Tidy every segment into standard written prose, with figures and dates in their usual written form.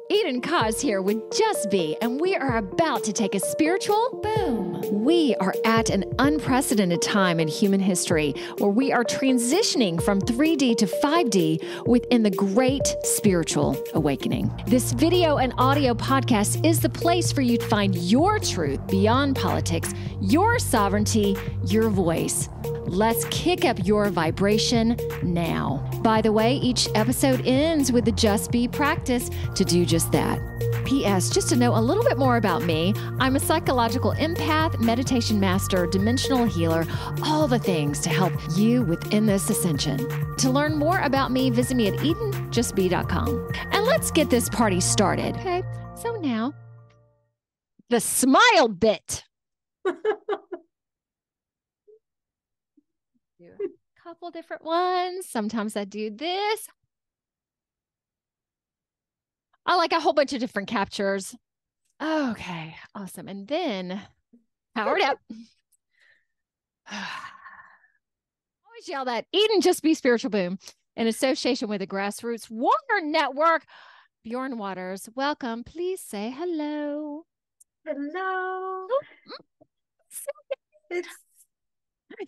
Eden Koz here with Just Be, and we are about to take a spiritual boom. We are at an unprecedented time in human history where we are transitioning from 3D to 5D within the great spiritual awakening. This video and audio podcast is the place for you to find your truth beyond politics, your sovereignty, your voice. Let's kick up your vibration now. By the way, each episode ends with the Just Be practice to do just that. P.S. Just to know a little bit more about me, I'm a psychological empath, meditation master, dimensional healer, all the things to help you within this ascension. To learn more about me, visit me at edenjustbe.com. And let's get this party started. Okay, so now, the smile bit. Do a couple different ones. Sometimes I do this. I like a whole bunch of different captures. Okay, awesome. And then powered up. Always yell that Eden Just Be Spiritual Boom in association with the Grassroots Water Network. Bjorn Waters, welcome. Please say hello. Hello.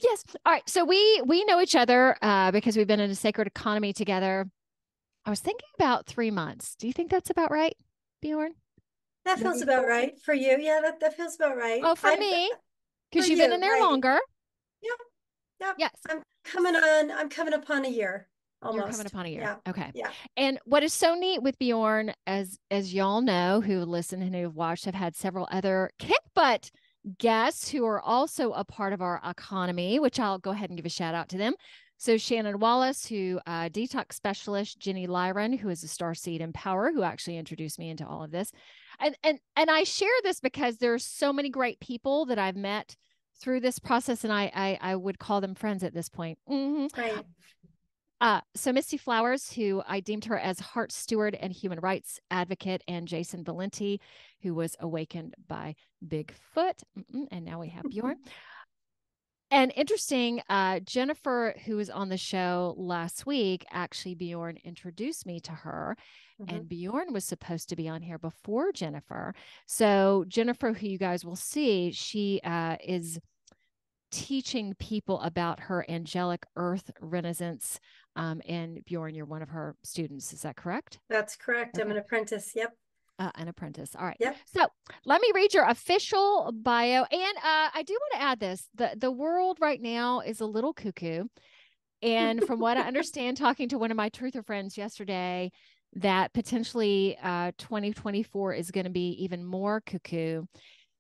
Yes. All right. So we know each other because we've been in a sacred economy together. I was thinking about 3 months. Do you think that's about right, Bjorn? That feels about right for you. Yeah, that feels about right. Oh, for me, because you've been in there longer. Yep. Yes. I'm coming upon a year. Almost. You're coming upon a year. Yeah. Okay. Yeah. And what is so neat with Bjorn, as y'all know, who listen and who've watched, have had several other kick butt guests who are also a part of our economy, which I'll go ahead and give a shout out to them. So Shannon Wallace, who detox specialist, Jenny Lyron, who is a starseed empower, who actually introduced me into all of this. And I share this because there's so many great people that I've met through this process, and I would call them friends at this point. Mm-hmm. Right. So Misty Flowers, who I deemed her as heart steward and human rights advocate, and Jason Valenti, who was awakened by Bigfoot. And now we have Bjorn. And interesting, Jennifer, who was on the show last week, actually Bjorn introduced me to her. Mm-hmm. And Bjorn was supposed to be on here before Jennifer. So Jennifer, who you guys will see, she is teaching people about her Angelic Earth Resonance. And Bjorn, you're one of her students. Is that correct? That's correct. Okay. I'm an apprentice. Yep. An apprentice. All right. Yep. So let me read your official bio. And I do want to add this. The world right now is a little cuckoo. And from what I understand, talking to one of my truther friends yesterday, that potentially 2024 is going to be even more cuckoo.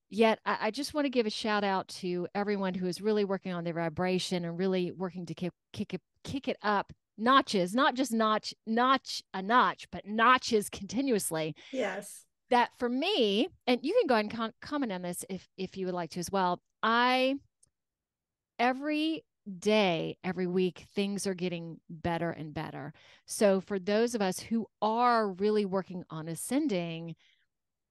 Yet I just want to give a shout out to everyone who is really working on their vibration and really working to kick it up notches, not just notch a notch, but notches continuously. Yes. That for me, and you can go ahead and comment on this if you would like to as well. Every day, every week, things are getting better and better. So for those of us who are really working on ascending,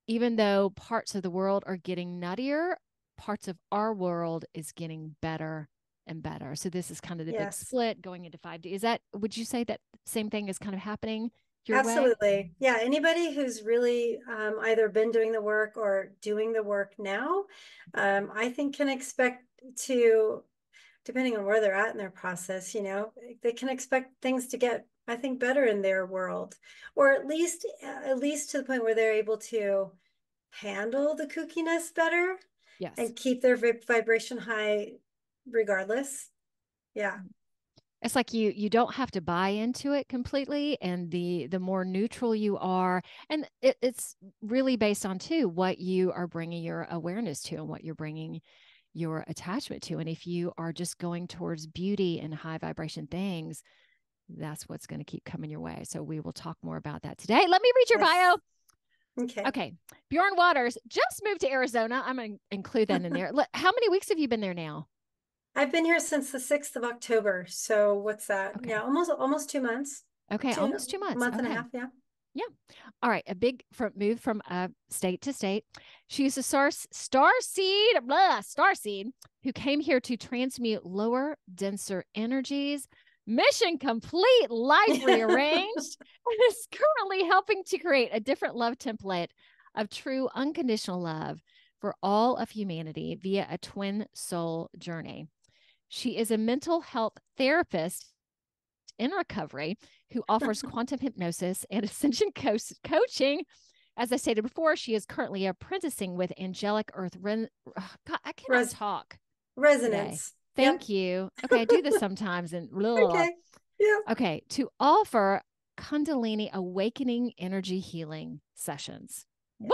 even though parts of the world are getting nuttier, parts of our world is getting better and better. So this is kind of the big split going into 5D. Would you say that same thing is kind of happening your Absolutely. way? Yeah. Anybody who's really either been doing the work or doing the work now, I think can expect to, depending on where they're at in their process, they can expect things to get, I think, better in their world, or at least to the point where they're able to handle the kookiness better. Yes. And keep their vibration high regardless. Yeah. It's like you don't have to buy into it completely. And the more neutral you are, and it's really based on too, what you are bringing your awareness to and what you're bringing your attachment to. And if you are just going towards beauty and high vibration things, that's what's going to keep coming your way. So we will talk more about that today. Let me read your bio. Okay. Bjorn Waters just moved to Arizona. I'm going to include that in there. How many weeks have you been there now? I've been here since the 6th of October. So what's that? Okay. Yeah, almost 2 months. Okay. Almost 2 months. Month and a half. Yeah. Yeah. All right. A big move from state to state. She's a starseed who came here to transmute lower, denser energies, mission complete, life rearranged, and is currently helping to create a different love template of true unconditional love for all of humanity via a twin soul journey. She is a mental health therapist in recovery who offers quantum hypnosis and ascension coaching. As I stated before, she is currently apprenticing with Angelic Earth God, I cannot talk. Resonance. Today. Thank you. Okay, I do this sometimes and Okay. Yeah. Okay, to offer Kundalini Awakening Energy Healing sessions. Yes.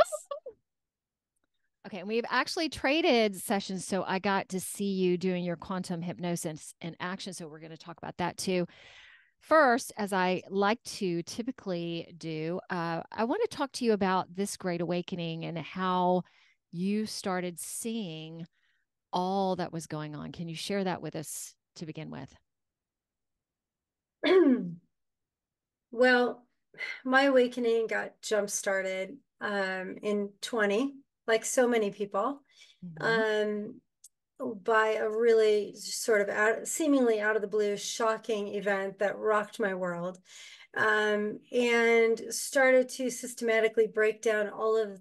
Okay, and we've actually traded sessions, so I got to see you doing your quantum hypnosis in action. So we're going to talk about that too. First, as I like to typically do, I want to talk to you about this great awakening and how you started seeing all that was going on. Can you share that with us to begin with? Well, my awakening got jump started in 20, like so many people, by a really sort of seemingly out of the blue, shocking event that rocked my world, and started to systematically break down all of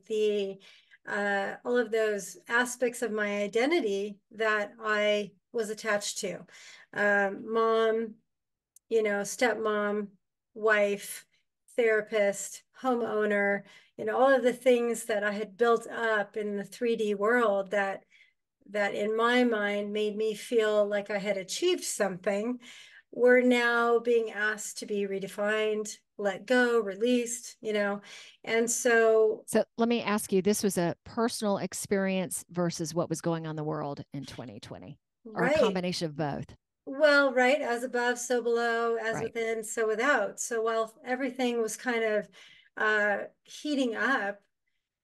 those aspects of my identity that I was attached to. Mom, stepmom, wife, therapist, homeowner, all of the things that I had built up in the 3D world that in my mind made me feel like I had achieved something were now being asked to be redefined, let go, released, And so let me ask you, this was a personal experience versus what was going on in the world in 2020, or a combination of both? Well, right, as above, so below, as within, so without. So while everything was kind of heating up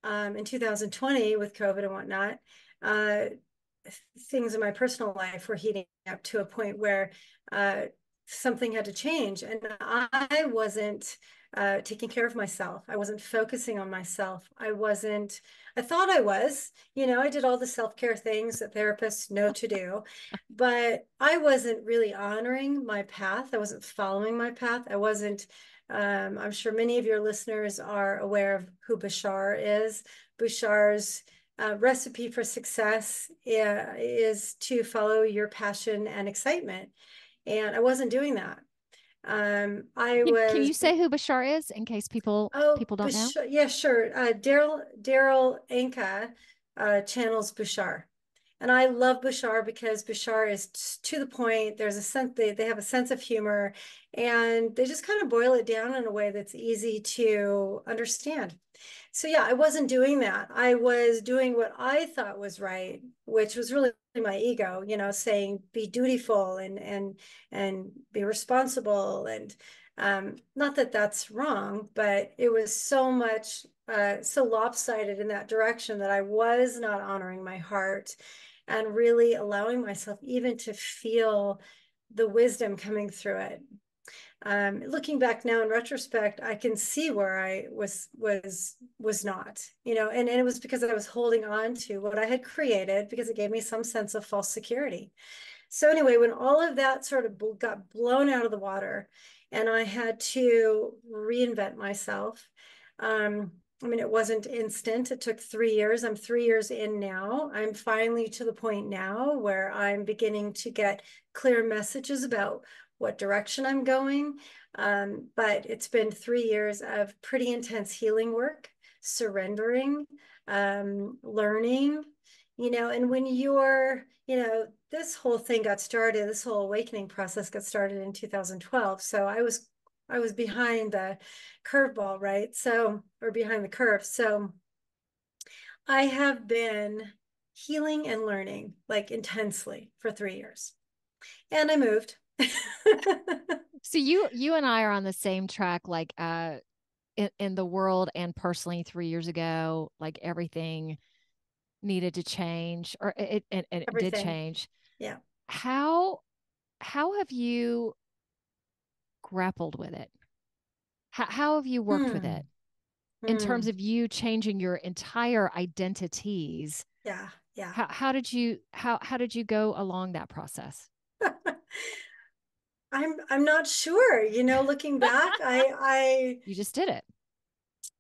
in 2020 with COVID and whatnot, things in my personal life were heating up to a point where something had to change. And I wasn't taking care of myself. I wasn't focusing on myself. I thought I was, I did all the self-care things that therapists know to do, but I wasn't really honoring my path. I wasn't following my path. I wasn't, I'm sure many of your listeners are aware of who Bashar is. Bashar's recipe for success is to follow your passion and excitement. And I wasn't doing that. Can you say who Bashar is in case people don't know? Yeah, sure. Daryl Anka channels Bashar. And I love Bashar because Bashar is to the point. There's a sense, they have a sense of humor, and they just kind of boil it down in a way that's easy to understand. So yeah, I wasn't doing that. I was doing what I thought was right, which was really my ego, saying be dutiful and be responsible. And not that that's wrong, but it was so much so lopsided in that direction that I was not honoring my heart and really allowing myself even to feel the wisdom coming through it. Looking back now in retrospect, I can see where I was not, and it was because I was holding on to what I had created because it gave me some sense of false security. So anyway, when all of that sort of got blown out of the water and I had to reinvent myself, it wasn't instant. It took 3 years. I'm 3 years in now. I'm finally to the point now where I'm beginning to get clear messages about what direction I'm going. But it's been 3 years of pretty intense healing work, surrendering, learning, and when you're, this whole thing got started, this whole awakening process got started in 2012. So I was behind the curveball, right? So, or behind the curve. So I have been healing and learning like intensely for 3 years. And I moved. So you and I are on the same track, like in the world and personally 3 years ago, like everything needed to change, or it did change. Yeah. How have you grappled with it? How have you worked with it in terms of you changing your entire identities? Yeah. How did you go along that process? I'm not sure, you know, looking back, You just did it.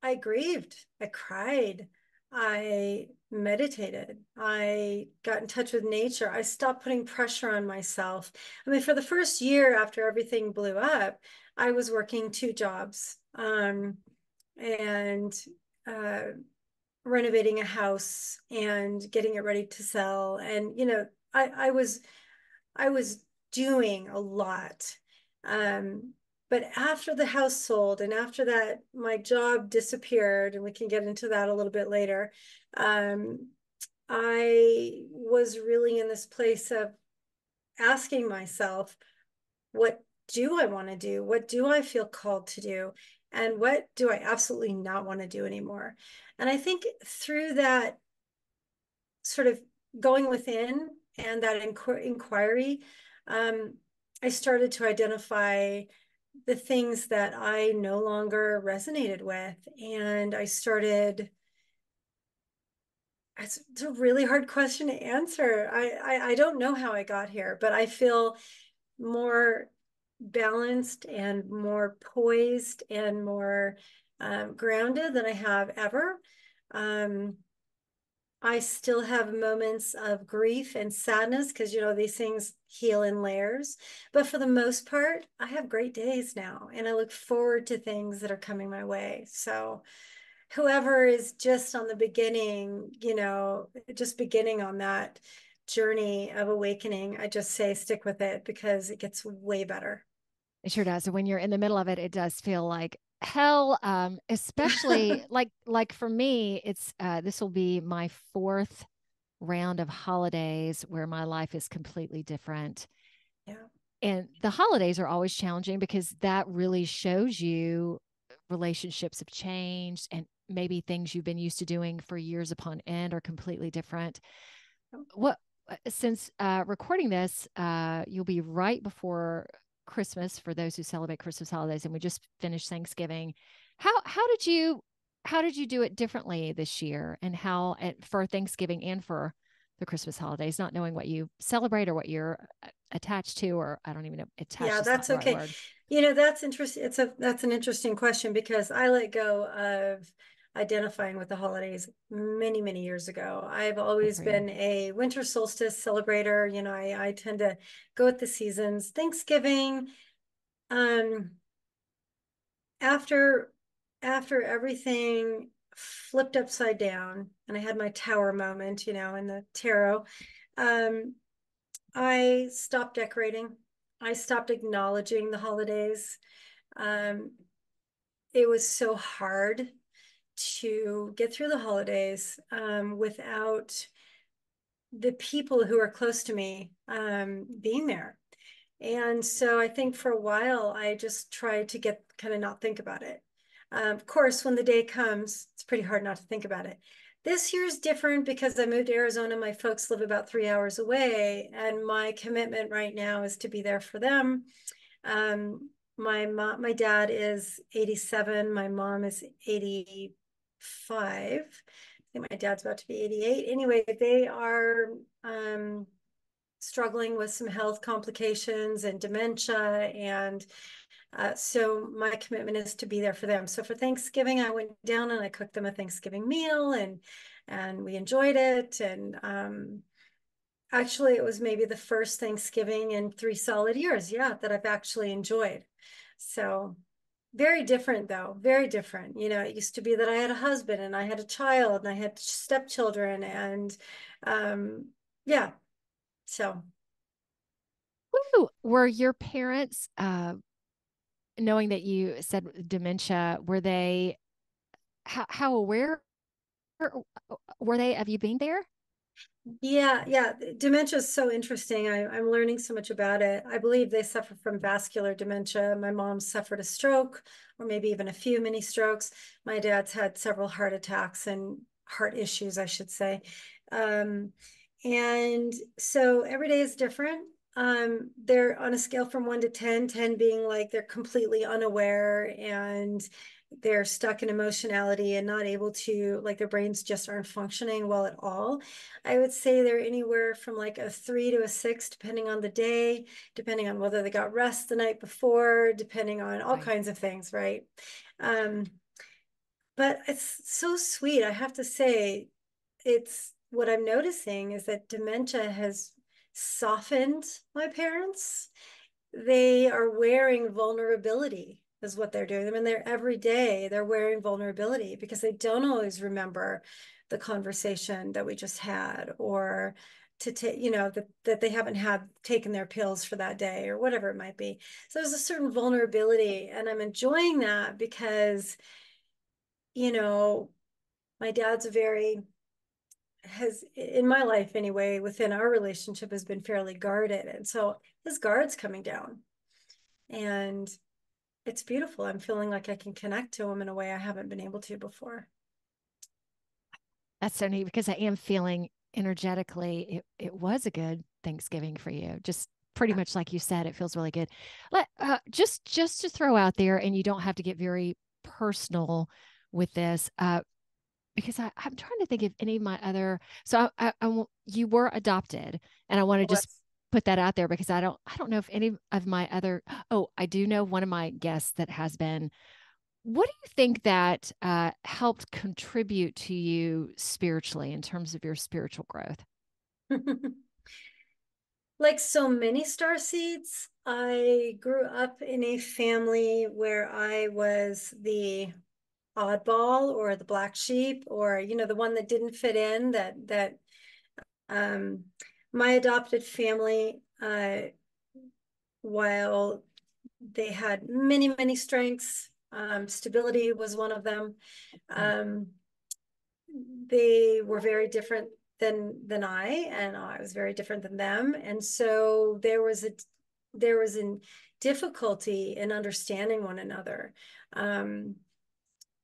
I grieved, I cried, I meditated, I got in touch with nature. I stopped putting pressure on myself. I mean, for the first year after everything blew up, I was working two jobs, and uh, renovating a house and getting it ready to sell. And, you know, I was doing a lot. Um, but after the house sold and after that, my job disappeared, and we can get into that a little bit later. Um, I was really in this place of asking myself, what do I want to do? What do I feel called to do? And what do I absolutely not want to do anymore? And I think through that sort of going within and that inquiry, um, I started to identify the things that I no longer resonated with. And I started, it's a really hard question to answer. I don't know how I got here, but I feel more balanced and more poised and more grounded than I have ever. Um, I still have moments of grief and sadness because, you know, these things heal in layers. But for the most part, I have great days now and I look forward to things that are coming my way. So, whoever is just on the beginning, you know, just beginning on that journey of awakening, I just say stick with it because it gets way better. It sure does. And when you're in the middle of it, it does feel like hell. Especially like for me, it's this will be my fourth round of holidays where my life is completely different. Yeah. And the holidays are always challenging because that really shows you relationships have changed and maybe things you've been used to doing for years upon end are completely different. What since recording this, you'll be right before Christmas for those who celebrate Christmas holidays, and we just finished Thanksgiving. How did you do it differently this year, and how for Thanksgiving and for the Christmas holidays, not knowing what you celebrate or what you're attached to, or I don't even know, attached Yeah, is not that's the right okay. word. You know, that's interesting. That's an interesting question because I let go of identifying with the holidays many, many years ago. I've Good always for you. been a winter solstice celebrator. You know, I tend to go with the seasons. Thanksgiving, um, after after everything flipped upside down and I had my tower moment, you know, in the tarot, um, I stopped decorating. I stopped acknowledging the holidays. Um, it was so hard to get through the holidays without the people who are close to me being there. And so I think for a while, I just tried to get kind of not think about it. Of course, when the day comes, it's pretty hard not to think about it. This year's different because I moved to Arizona. My folks live about 3 hours away, and my commitment right now is to be there for them. My dad is 87. My mom is 85. I think my dad's about to be 88. Anyway, they are struggling with some health complications and dementia. And so my commitment is to be there for them. So for Thanksgiving, I went down and I cooked them a Thanksgiving meal and we enjoyed it. And actually, it was maybe the first Thanksgiving in 3 solid years, yeah, that I've actually enjoyed. So very different though, very different. You know, it used to be that I had a husband and I had a child and I had stepchildren and yeah, so Woo! Were your parents, knowing that you said dementia, were they how aware were they of you being there? yeah. Dementia is so interesting. I'm learning so much about it. I believe they suffer from vascular dementia. My mom suffered a stroke, or maybe even a few mini strokes. My dad's had several heart attacks and heart issues, I should say. Um, and so every day is different. They're on a scale from 1 to 10, 10 being like they're completely unaware and they're stuck in emotionality and not able to, like, their brains just aren't functioning well at all. I would say they're anywhere from like a 3 to a 6, depending on the day, depending on whether they got rest the night before, depending on all kinds of things, right? But it's so sweet. I have to say, it's what I'm noticing is that dementia has softened my parents. They are wearing vulnerability is what they're doing. I mean, they're every day they're wearing vulnerability because they don't always remember the conversation that we just had, or to take, that they haven't had taken their pills for that day or whatever it might be. So there's a certain vulnerability, and I'm enjoying that because, my dad's has, in my life anyway, within our relationship, has been fairly guarded. And so his guard's coming down, and it's beautiful. I'm feeling like I can connect to him in a way I haven't been able to before. That's so neat, because I am feeling energetically it was a good Thanksgiving for you. Just pretty much like you said, it feels really good. Just to throw out there, and you don't have to get very personal with this, because I'm trying to think of any of my other. So you were adopted, and I want to just put that out there because I don't know if any of my other. Oh, I do know one of my guests that has been. What do you think that helped contribute to you spiritually in terms of your spiritual growth? Like so many star seeds, I grew up in a family where I was the oddball or the black sheep, or the one that didn't fit in. Um, my adopted family, while they had many, many strengths, stability was one of them. They were very different than I, and I was very different than them. And so there was a difficulty in understanding one another.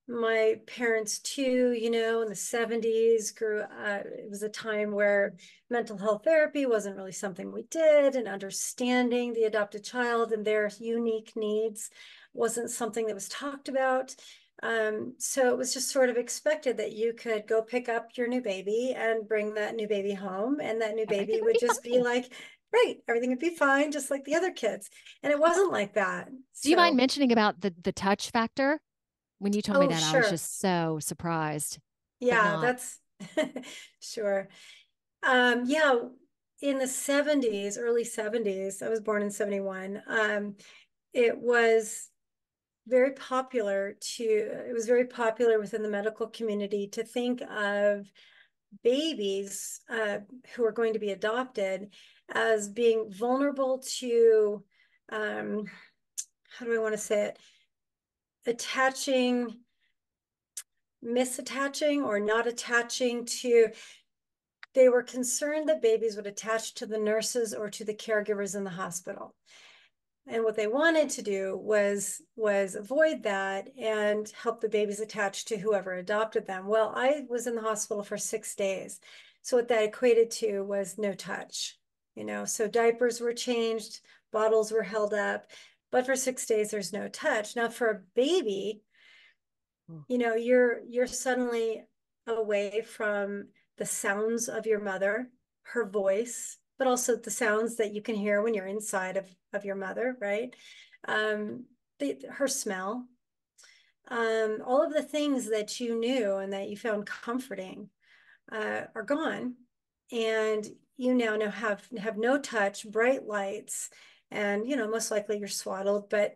My parents too, in the 70s it was a time where mental health therapy wasn't really something we did, and understanding the adopted child and their unique needs wasn't something that was talked about. So it was just sort of expected that you could go pick up your new baby and bring that new baby home, and that new baby would just be like, right, everything would be fine, just like the other kids. And it wasn't like that. Do you mind So, mentioning about the touch factor? When you told me oh, that, I was sure. just so surprised, but Yeah, not. that's sure. Yeah, in the 70s, early 70s, I was born in 71. It was it was very popular within the medical community to think of babies who are going to be adopted as being vulnerable to, how do I want to say it, attaching, misattaching, or not attaching to. They were concerned that babies would attach to the nurses or to the caregivers in the hospital. And what they wanted to do was avoid that and help the babies attach to whoever adopted them. Well, I was in the hospital for 6 days. So what that equated to was no touch, so diapers were changed, bottles were held up, but for 6 days, there's no touch. Now for a baby, you're suddenly away from the sounds of your mother, her voice, but also the sounds that you can hear when you're inside of your mother, right? Her smell, all of the things that you knew and that you found comforting are gone, and you now have no touch, bright lights, and most likely you're swaddled, but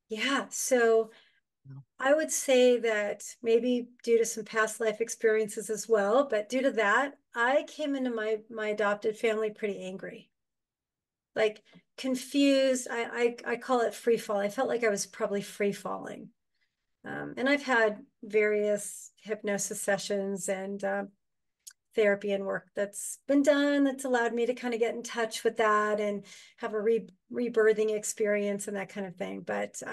yeah, so I would say that maybe due to some past life experiences as well, but due to that, I came into my adopted family pretty angry, like confused. I call it free fall. I felt like I was probably free falling. And I've had various hypnosis sessions and therapy and work that's been done that's allowed me to kind of get in touch with that and have a rebirthing experience and that kind of thing. But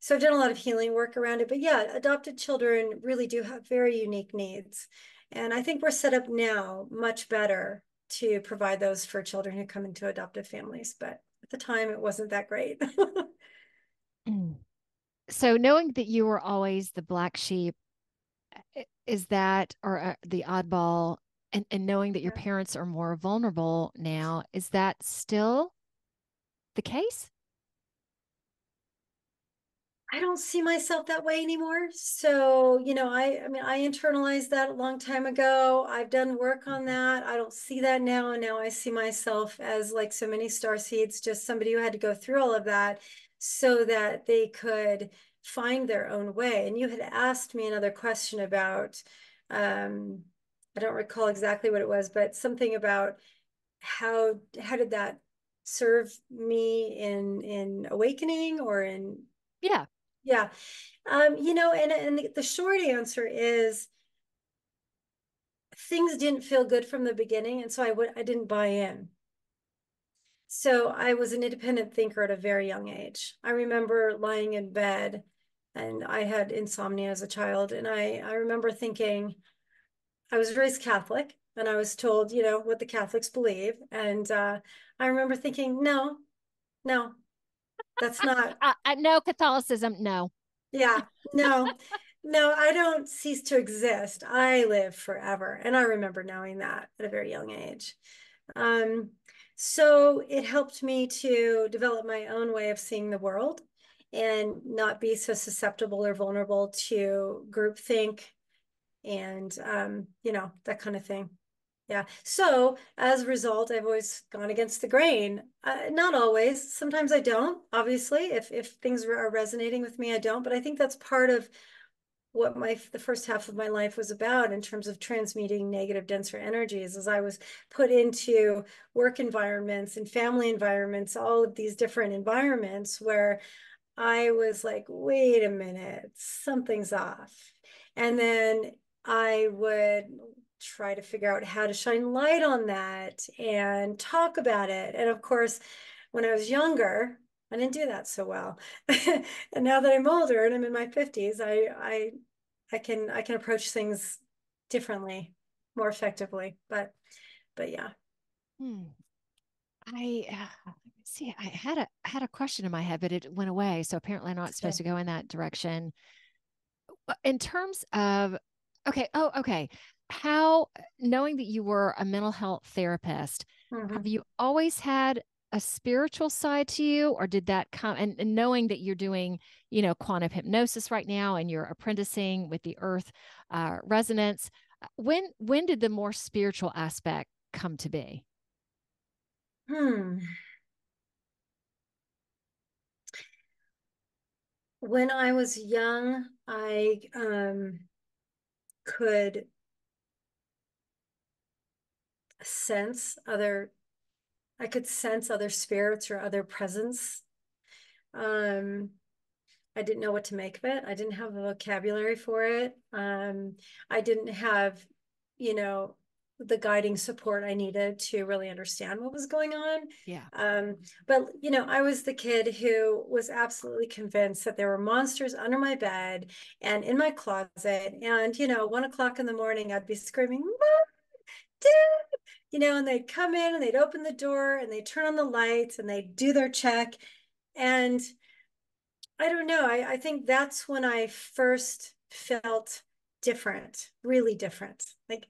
so I've done a lot of healing work around it. But yeah, adopted children really do have very unique needs. And I think we're set up now much better to provide those for children who come into adoptive families. But at the time, it wasn't that great. So knowing that you were always the black sheep, is that, or the oddball, and knowing that your Yeah. parents are more vulnerable now, is that still the case? I don't see myself that way anymore. So, I mean, I internalized that a long time ago. I've done work on Mhm. that. I don't see that now. And now I see myself as, like so many star seeds, just somebody who had to go through all of that so that they could find their own way. And you had asked me another question about, I don't recall exactly what it was, but something about how did that serve me in awakening or in, Yeah. yeah. And the short answer is things didn't feel good from the beginning, and so I didn't buy in. So I was an independent thinker at a very young age. I remember lying in bed, and I had insomnia as a child, and I remember thinking, I was raised Catholic, and I was told, what the Catholics believe, and I remember thinking, no, no, that's not. No Catholicism. No. Yeah, no, no, I don't cease to exist. I live forever. And I remember knowing that at a very young age. Um, so it helped me to develop my own way of seeing the world and not be so susceptible or vulnerable to groupthink and, that kind of thing. Yeah. So as a result, I've always gone against the grain. Not always. Sometimes I don't. Obviously, if things are resonating with me, I don't. But I think that's part of what the first half of my life was about in terms of transmuting negative, denser energies. As I was put into work environments and family environments, all of these different environments where I was like, wait a minute, something's off. And then I would try to figure out how to shine light on that and talk about it. And of course, when I was younger, I didn't do that so well. And now that I'm older and I'm in my 50s, I can approach things differently, more effectively. But yeah. Hmm. I let me see. I had a question in my head, but it went away. So apparently, I'm not supposed Okay. to go in that direction. In terms of, okay, oh, okay. How, knowing that you were a mental health therapist, have Mhm. you always had a spiritual side to you, or did that come, and knowing that you're doing, quantum hypnosis right now and you're apprenticing with the earth resonance, when did the more spiritual aspect come to be? Hmm. When I was young, I could sense other, I could sense other spirits or other presence. Um, I didn't know what to make of it. I didn't have a vocabulary for it. I didn't have, you know, the guiding support I needed to really understand what was going on. Yeah. Um, but, I was the kid who was absolutely convinced that there were monsters under my bed and in my closet. And, 1 o'clock in the morning, I'd be screaming, "Mom, Dad!" And they'd come in and they'd open the door and they'd turn on the lights and they'd do their check. And I don't know. I think that's when I first felt different, really different. Like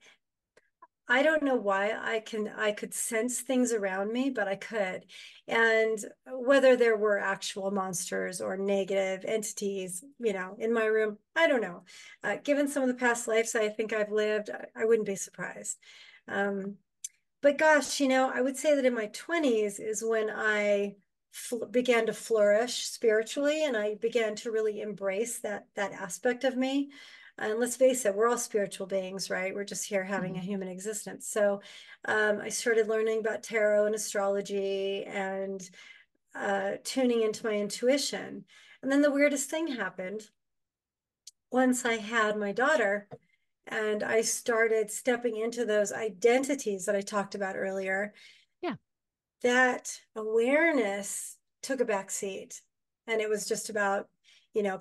I don't know why I could sense things around me, but I could. And whether there were actual monsters or negative entities, in my room, I don't know. Given some of the past lives I think I've lived, I wouldn't be surprised. Um, but gosh, I would say that in my 20s is when I began to flourish spiritually and I began to really embrace that aspect of me. And let's face it, we're all spiritual beings, right? We're just here having a Mhm. human existence. So I started learning about tarot and astrology and tuning into my intuition. And then the weirdest thing happened once I had my daughter and I started stepping into those identities that I talked about earlier. Yeah. That awareness took a back seat. And it was just about,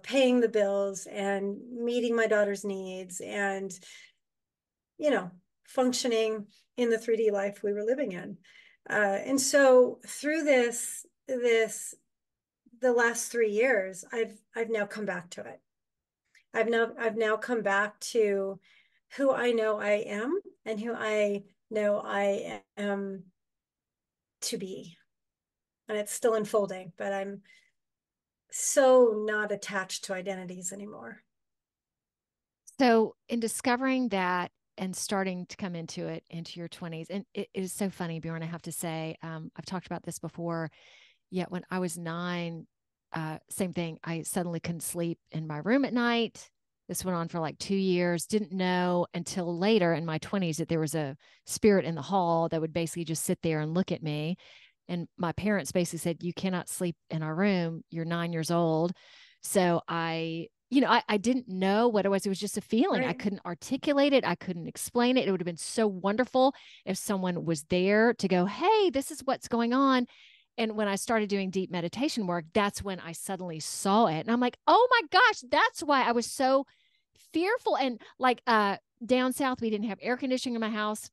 paying the bills and meeting my daughter's needs and, you know, functioning in the 3D life we were living in. And so through this the last 3 years, I've now come back to it. I've now come back to who I know I am and who I know I am to be. And it's still unfolding, but I'm so not attached to identities anymore. So, in discovering that and starting to come into it into your 20s, and it is so funny, Bjorn, I have to say, I've talked about this before. Yet when I was 9, same thing. I suddenly couldn't sleep in my room at night. This went on for like 2 years. Didn't know until later in my 20s that there was a spirit in the hall that would basically just sit there and look at me. And my parents basically said, "You cannot sleep in our room. You're 9 years old." So I didn't know what it was. It was just a feeling. I Right. couldn't articulate it. I couldn't explain it. It would have been so wonderful if someone was there to go, "Hey, this is what's going on." And when I started doing deep meditation work, that's when I suddenly saw it. And I'm like, oh my gosh, that's why I was so fearful. And like down south, we didn't have air conditioning in my house.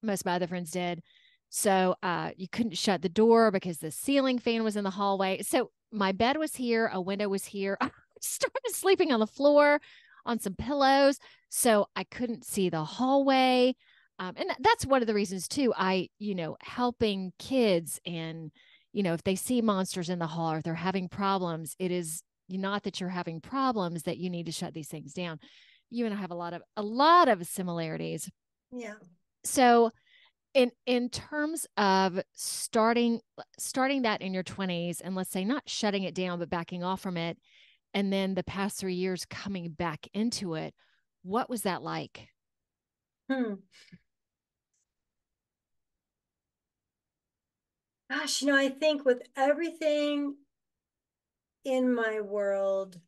Most of my other friends did. So you couldn't shut the door because the ceiling fan was in the hallway. So my bed was here, a window was here. I started sleeping on the floor on some pillows. So I couldn't see the hallway. And that's one of the reasons too. Helping kids and, if they see monsters in the hall or if they're having problems, it is not that you're having problems that you need to shut these things down. You and I have a lot of similarities. Yeah. So in terms of starting that in your 20s, and let's say not shutting it down but backing off from it, and then the past 3 years coming back into it, what was that like? Hmm. Gosh, I think with everything in my world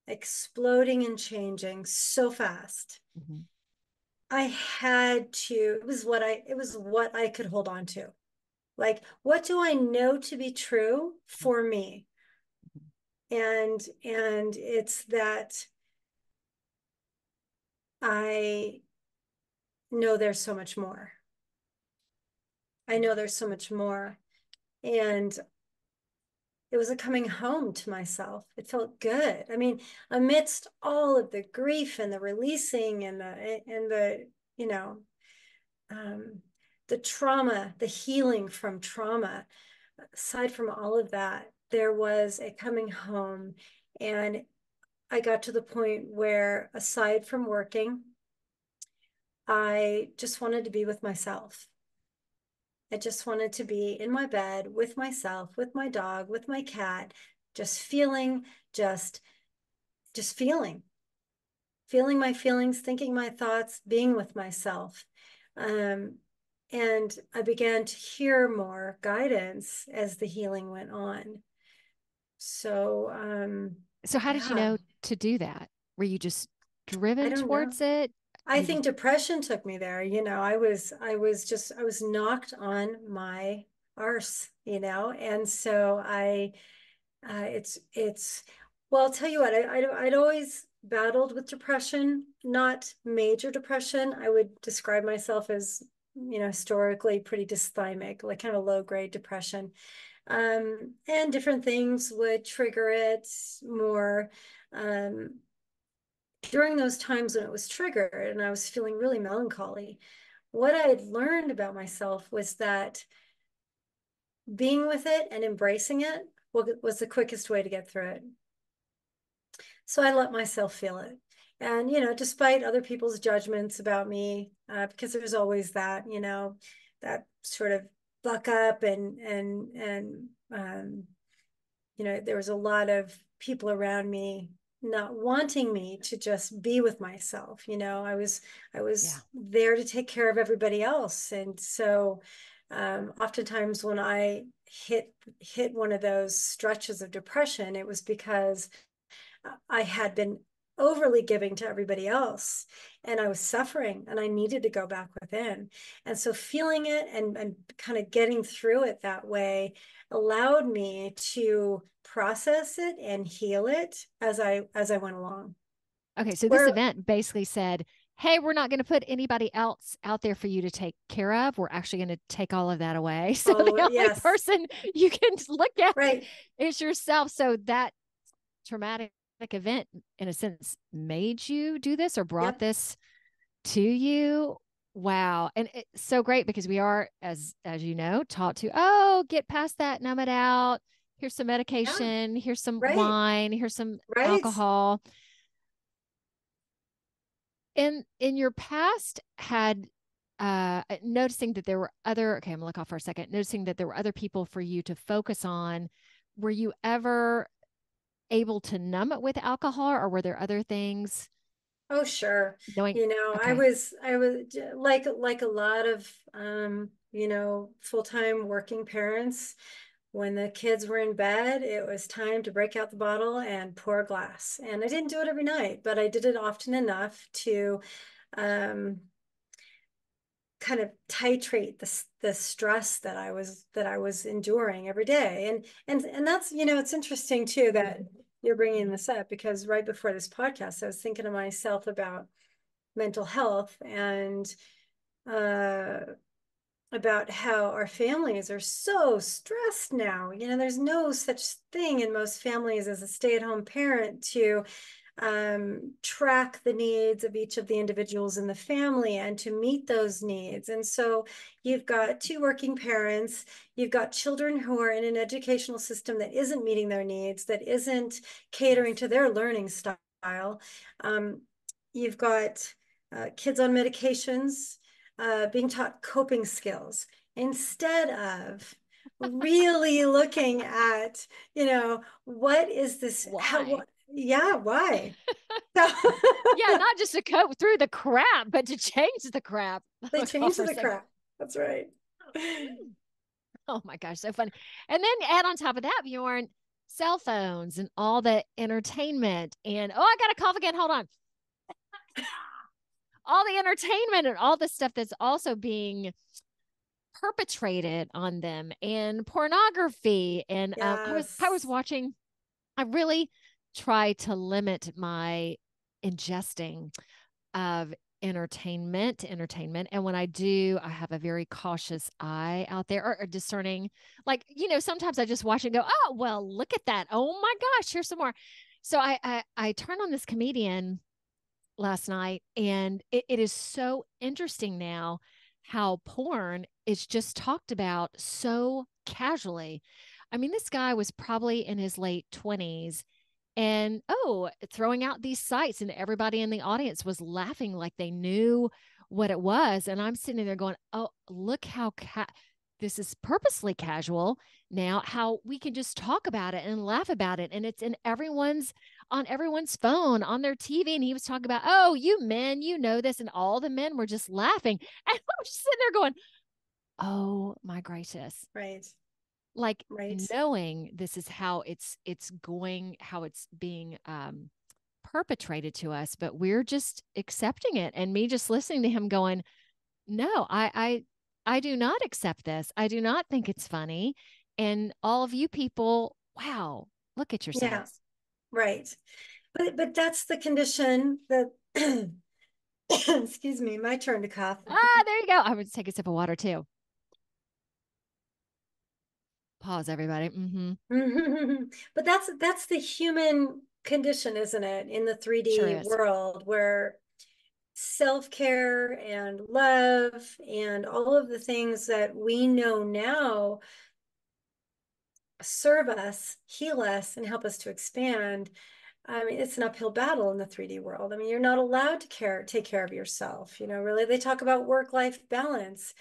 exploding and changing so fast, Mm-hmm. I had to, it was what I could hold on to. Like, what do I know to be true for me? And it's that I know there's so much more. I know there's so much more. And it was a coming home to myself. It felt good. I mean, amidst all of the grief and the releasing and you know, um, the trauma, the healing from trauma, aside from all of that, there was a coming home. And I got to the point where, aside from working, I just wanted to be with myself. I just wanted to be in my bed with myself, with my dog, with my cat, just feeling, just feeling my feelings, thinking my thoughts, being with myself. Um, and I began to hear more guidance as the healing went on. So, So how did you yeah, know to do that? Were you just I driven don't know. towards it? I You just think depression took me there. I was knocked on my arse, and so well, I'll tell you what, I'd always battled with depression, not major depression. I would describe myself as, historically pretty dysthymic, like kind of low grade depression. And different things would trigger it more. Um, During those times when it was triggered and I was feeling really melancholy, what I had learned about myself was that being with it and embracing it was the quickest way to get through it. So I let myself feel it. And, despite other people's judgments about me, because there's always that, that sort of buck up and there was a lot of people around me not wanting me to just be with myself. I yeah. was there to take care of everybody else. And so oftentimes when I hit one of those stretches of depression, it was because I had been overly giving to everybody else and I was suffering and I needed to go back within. And so feeling it and kind of getting through it that way allowed me to process it and heal it as I went along. Okay, so this Where event basically said, hey, we're not going to put anybody else out there for you to take care of. We're actually going to take all of that away. So Oh, the only yes. person you can look at Right. is yourself. So that traumatic event, in a sense, made you do this or brought Yep. this to you. Wow. And it's so great because we are, as you know, taught to, oh, get past that, numb it out. Here's some Yeah. medication, here's some Right. wine, here's some Right. alcohol. In your past, had noticing that there were other, okay, I'm gonna look off for a second, noticing that there were other people for you to focus on. Were you ever able to numb it with alcohol, or were there other things? Oh, sure. Knowing, I okay, was like a lot of full-time working parents. When the kids were in bed, it was time to break out the bottle and pour a glass. And I didn't do it every night, but I did it often enough to um, kind of titrate the stress that I was enduring every day. And that's, it's interesting too that you're bringing this up, because right before this podcast, I was thinking to myself about mental health and uh, about how our families are so stressed now. There's no such thing in most families as a stay-at-home parent to track the needs of each of the individuals in the family and to meet those needs. And so you've got two working parents, you've got children who are in an educational system that isn't meeting their needs, that isn't catering yes, to their learning style. Um, you've got kids on medications being taught coping skills instead of really looking at, what is this, why? yeah, why? So Yeah, not just to cope through the crap, but to change the crap. they Look off changed for a the second. crap. That's right. Oh my gosh, so funny. And then add on top of that, Bjorn, cell phones and all the entertainment. And oh, I got a cough again. Hold on. All the entertainment and all the stuff that's also being perpetrated on them, and pornography. And I was Yes. watching. I really try to limit my ingesting of entertainment. And when I do, I have a very cautious eye out there, or discerning. Like, sometimes I just watch and go, oh, well, look at that. Oh my gosh, here's some more. So I turned on this comedian last night, and it is so interesting now how porn is just talked about so casually. I mean, this guy was probably in his late 20s, and throwing out these sites, and everybody in the audience was laughing like they knew what it was. And I'm sitting there going, oh, look how this is purposely casual now, how we can just talk about it and laugh about it, and it's in everyone's phone, on their TV. And he was talking about, oh, you men, this, and all the men were just laughing. And I was just sitting there going, oh my gracious. Right. Like, Right. knowing this is how it's going, how it's being perpetrated to us, but we're just accepting it. And me just listening to him going, no, I do not accept this. I do not think it's funny. And all of you people, wow, look at Yeah. yourselves. Right. But that's the condition that excuse me, my turn to cough. There you go. I would take a sip of water too. Pause, everybody. But that's the human condition, isn't it? In the Sure 3D is. world, where self-care and love and all of the things that we know now serve us, heal us, and help us to expand. I mean, it's an uphill battle in the 3D world. I mean, you're not allowed to take care of yourself. Really, they talk about work-life balance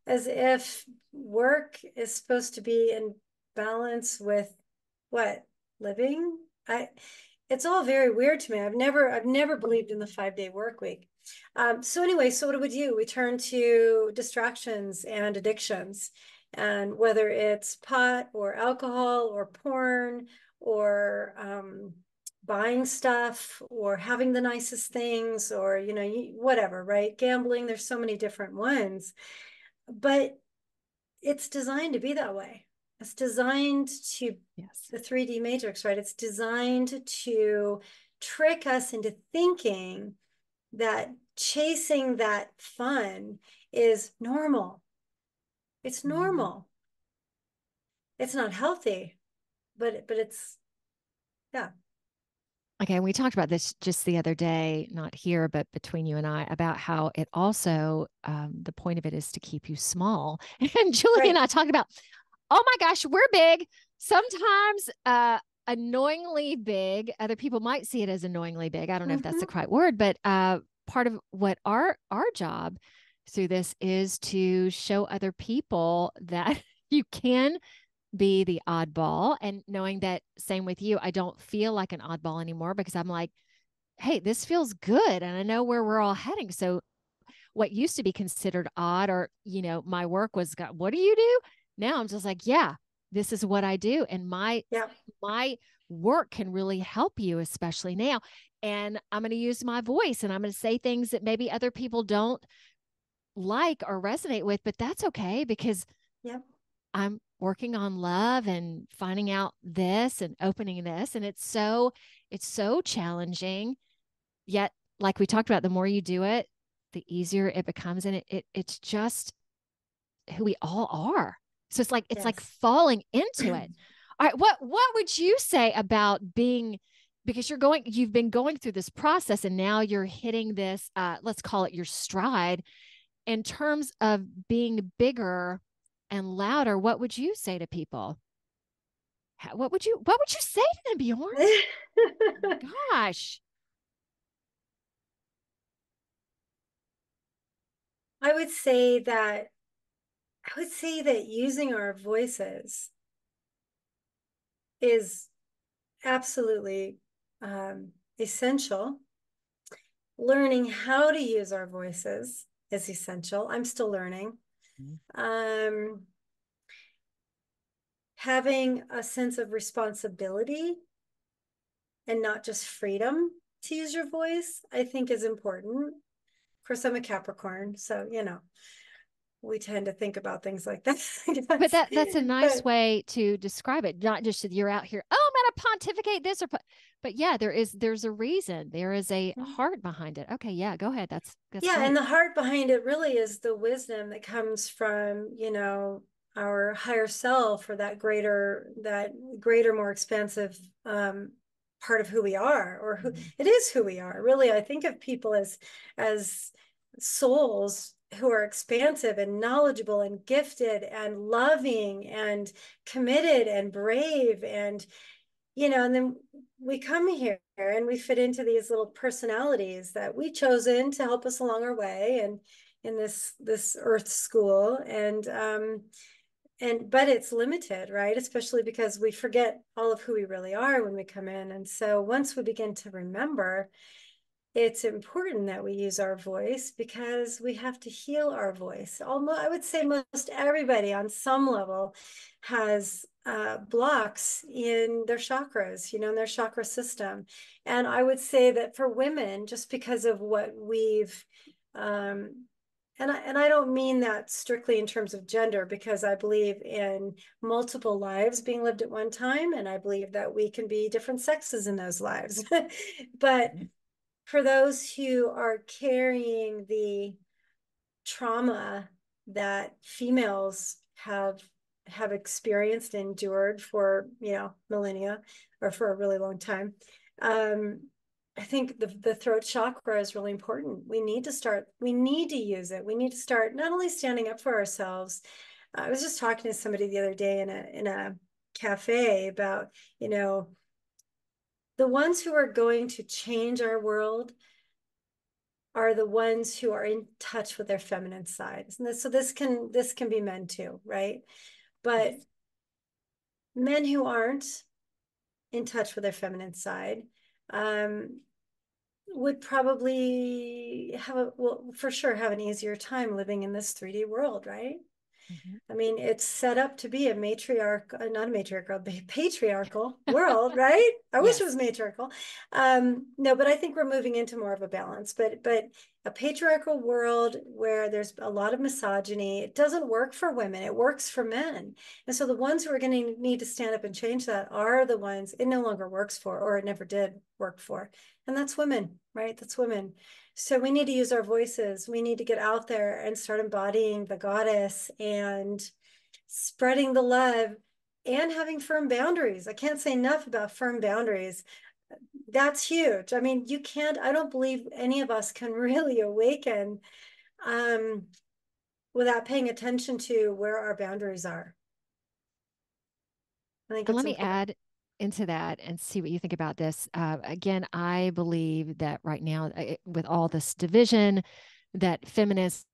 as if work is supposed to be in balance with what? Living? It's all very weird to me. I've never believed in the 5-day work week. So anyway, so what do we do? We turn to distractions and addictions. And whether it's pot or alcohol or porn or buying stuff or having the nicest things or, whatever, right? Gambling, there's so many different ones, but it's designed to be that way. It's designed to, Yes. the 3D matrix, right? It's designed to trick us into thinking that chasing that fun is normal. It's normal. It's not healthy, but it's, yeah. Okay, and we talked about this just the other day, not here, but between you and I, about how it also, the point of it is to keep you small. And Julie and Right. I talked about, oh my gosh, we're big. Sometimes annoyingly big. Other people might see it as annoyingly big. I don't know if that's the correct word, but part of what our job through this is to show other people that you can be the oddball, and knowing that, same with you, I don't feel like an oddball anymore because I'm like, hey, this feels good and I know where we're all heading. So what used to be considered odd, or my work was, what do you do? Now I'm just like, yeah, this is what I do, and my work can really help you, especially now. And I'm going to use my voice and I'm going to say things that maybe other people don't like or resonate with, but that's okay because I'm working on love and finding out this and opening this. And it's so challenging. Yet, like we talked about, the more you do it, the easier it becomes. And it's just who we all are. So it's like falling into it. All right. What would you say about being, because you've been going through this process and now you're hitting this, let's call it your stride, in terms of being bigger and louder? What would you say to people? What would you say to them, Bjorn? Gosh. I would say that using our voices is absolutely essential. Learning how to use our voices is essential. I'm still learning. Having a sense of responsibility and not just freedom to use your voice, I think, is important. Of course, I'm a Capricorn, so we tend to think about things like that. But that's a nice way to describe it. Not just that you're out here, oh, I'm gonna pontificate this, but yeah, there's a reason. There is a heart behind it. Okay, yeah, go ahead. That's yeah, great. and the heart behind it really is the wisdom that comes from our higher self, or that greater, more expansive part of who we are, or who it is, who we are. Really, I think of people as souls who are expansive and knowledgeable and gifted and loving and committed and brave, and and then we come here and we fit into these little personalities that we chosen to help us along our way, and in this earth school, and but it's limited, right? Especially because we forget all of who we really are when we come in. And so once we begin to remember, it's important that we use our voice, because we have to heal our voice. Almost, I would say most everybody on some level has blocks in their chakras, in their chakra system. And I would say that for women, just because of what we've, and I don't mean that strictly in terms of gender, because I believe in multiple lives being lived at one time, and I believe that we can be different sexes in those lives. But for those who are carrying the trauma that females have experienced and endured for millennia, or for a really long time, I think the throat chakra is really important. We need to use it. We need to start not only standing up for ourselves. I was just talking to somebody the other day in a cafe about, the ones who are going to change our world are the ones who are in touch with their feminine side. And so this can be men too, right? But men who aren't in touch with their feminine side would probably for sure have an easier time living in this 3D world, right? I mean, it's set up to be a patriarchal world, right? I wish it Yes. was matriarchal. No, but I think we're moving into more of a balance. But a patriarchal world where there's a lot of misogyny, it doesn't work for women. It works for men. And so the ones who are going to need to stand up and change that are the ones it no longer works for, or it never did work for. And that's women, right? That's women. So we need to use our voices. We need to get out there and start embodying the goddess and spreading the love and having firm boundaries. I can't say enough about firm boundaries. That's huge. I mean, I don't believe any of us can really awaken without paying attention to where our boundaries are. I think And it's let me important. add into that and see what you think about this. Again, I believe that right now, with all this division, that feminism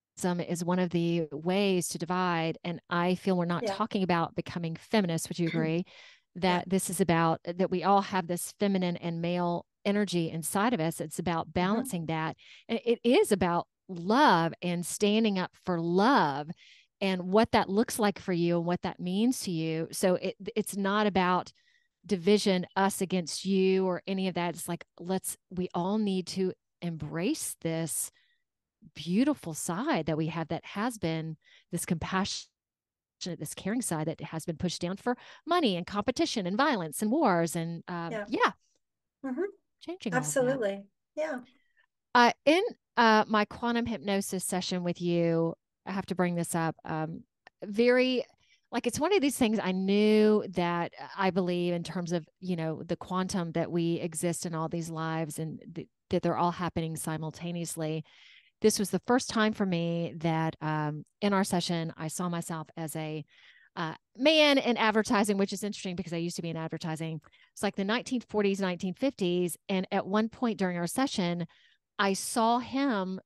is one of the ways to divide. And I feel we're not Yeah. talking about becoming feminists. Would you agree that Yeah. this is about that we all have this feminine and male energy inside of us? It's about balancing that. And it is about love and standing up for love and what that looks like for you and what that means to you. So it's not about division, us against you or any of that. It's like, we all need to embrace this beautiful side that we have that has been this compassionate, this caring side that has been pushed down for money and competition and violence and wars and Yeah. Mm-hmm. changing all of that. Absolutely. Yeah. In my quantum hypnosis session with you, I have to bring this up. Very like it's one of these things I knew that I believe in terms of, the quantum that we exist in all these lives and that they're all happening simultaneously. This was the first time for me that in our session, I saw myself as a man in advertising, which is interesting because I used to be in advertising. It's like the 1940s, 1950s. And at one point during our session, I saw him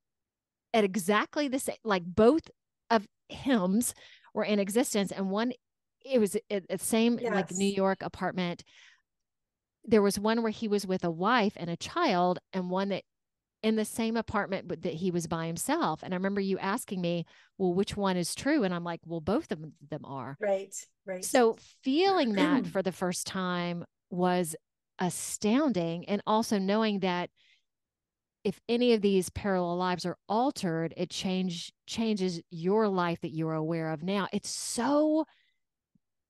at exactly the same, like both of hymns were in existence. And one, it was at the same, like New Yes. York apartment. There was one where he was with a wife and a child, and one that in the same apartment, but that he was by himself. And I remember you asking me, well, which one is true? And I'm like, well, both of them are. Right. Right. So feeling that for the first time was astounding. And also knowing that if any of these parallel lives are altered, it changes your life that you're aware of now. It's so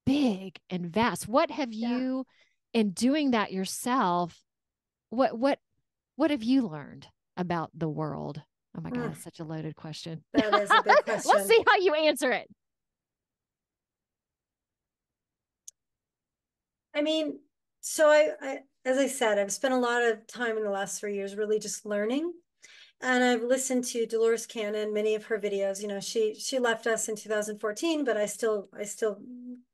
big and vast. What have Yeah. you, in doing that yourself, what have you learned about the world? Oh my God, it's such a loaded question. That is a big Let's question. see how you answer it. I mean, so as I said, I've spent a lot of time in the last 3 years really just learning. And I've listened to Dolores Cannon, many of her videos. She left us in 2014, but I still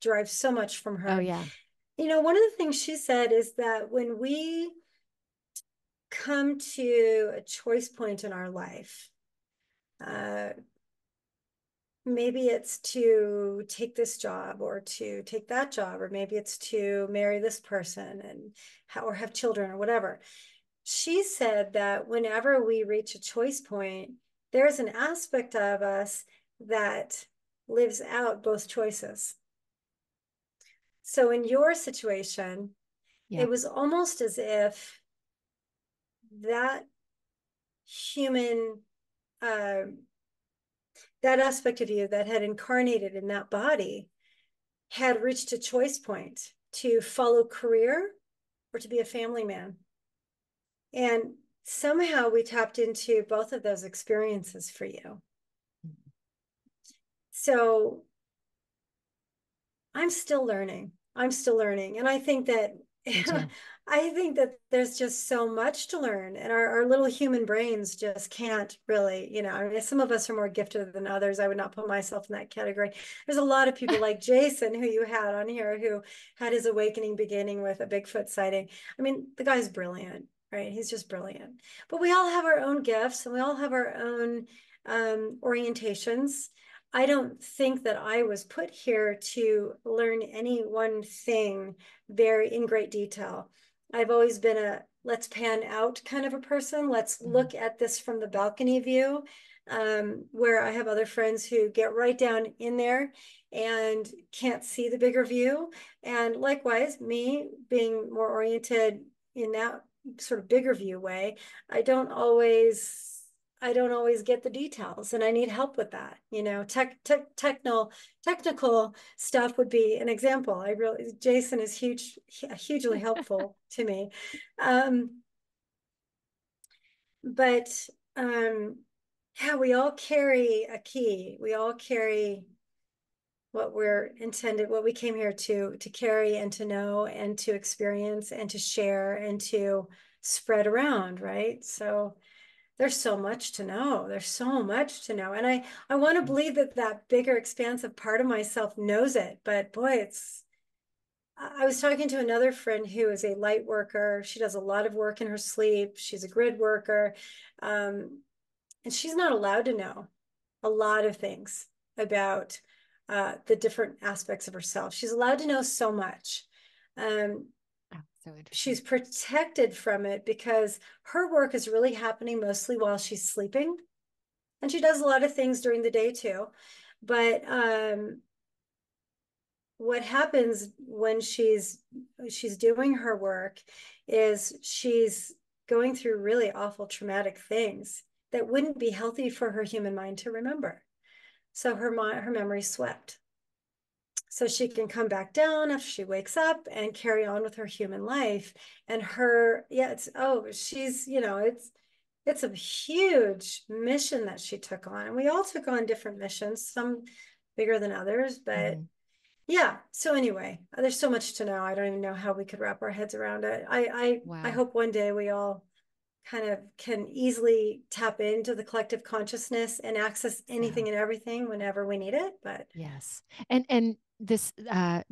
derive so much from Oh her. yeah. One of the things she said is that when we come to a choice point in our life, uh, maybe it's to take this job or to take that job, or maybe it's to marry this person and or have children or whatever. She said that whenever we reach a choice point, there's an aspect of us that lives out both choices. So in your situation, it Yep. was almost as if that human, uh, that aspect of you that had incarnated in that body had reached a choice point to follow career or to be a family man. And somehow we tapped into both of those experiences for you. So I'm still learning. I'm still learning. And I think that Me too. I think that there's just so much to learn, and our little human brains just can't really, I mean, some of us are more gifted than others. I would not put myself in that category. There's a lot of people like Jason, who you had on here, who had his awakening beginning with a Bigfoot sighting. I mean, the guy's brilliant, right? He's just brilliant. But we all have our own gifts and we all have our own orientations. I don't think that I was put here to learn any one thing in great detail. I've always been a let's pan out kind of a person. Let's look at this from the balcony view. where I have other friends who get right down in there and can't see the bigger view. And likewise, me being more oriented in that sort of bigger view way, I don't always get the details, and I need help with that. You know, technical stuff would be an example. Jason is hugely helpful to me. But yeah, we all carry a key. We all carry what what we came here to carry and to know and to experience and to share and to spread around, right? So there's so much to know. There's so much to know. And I want to believe that that bigger, expansive part of myself knows it. But boy, I was talking to another friend who is a light worker. She does a lot of work in her sleep. She's a grid worker. And she's not allowed to know a lot of things about the different aspects of herself. She's allowed to know so much. So interesting. She's protected from it because her work is really happening mostly while she's sleeping. And she does a lot of things during the day too. But what happens when she's doing her work is she's going through really awful traumatic things that wouldn't be healthy for her human mind to remember. So her memory's swept. So she can come back down after she wakes up and carry on with her human life. And she's, you know, it's a huge mission that she took on. And we all took on different missions, some bigger than others, but yeah. So anyway, there's so much to know. I don't even know how we could wrap our heads around it. I hope one day we all kind of can easily tap into the collective consciousness and access anything and everything whenever we need it. But yes. And this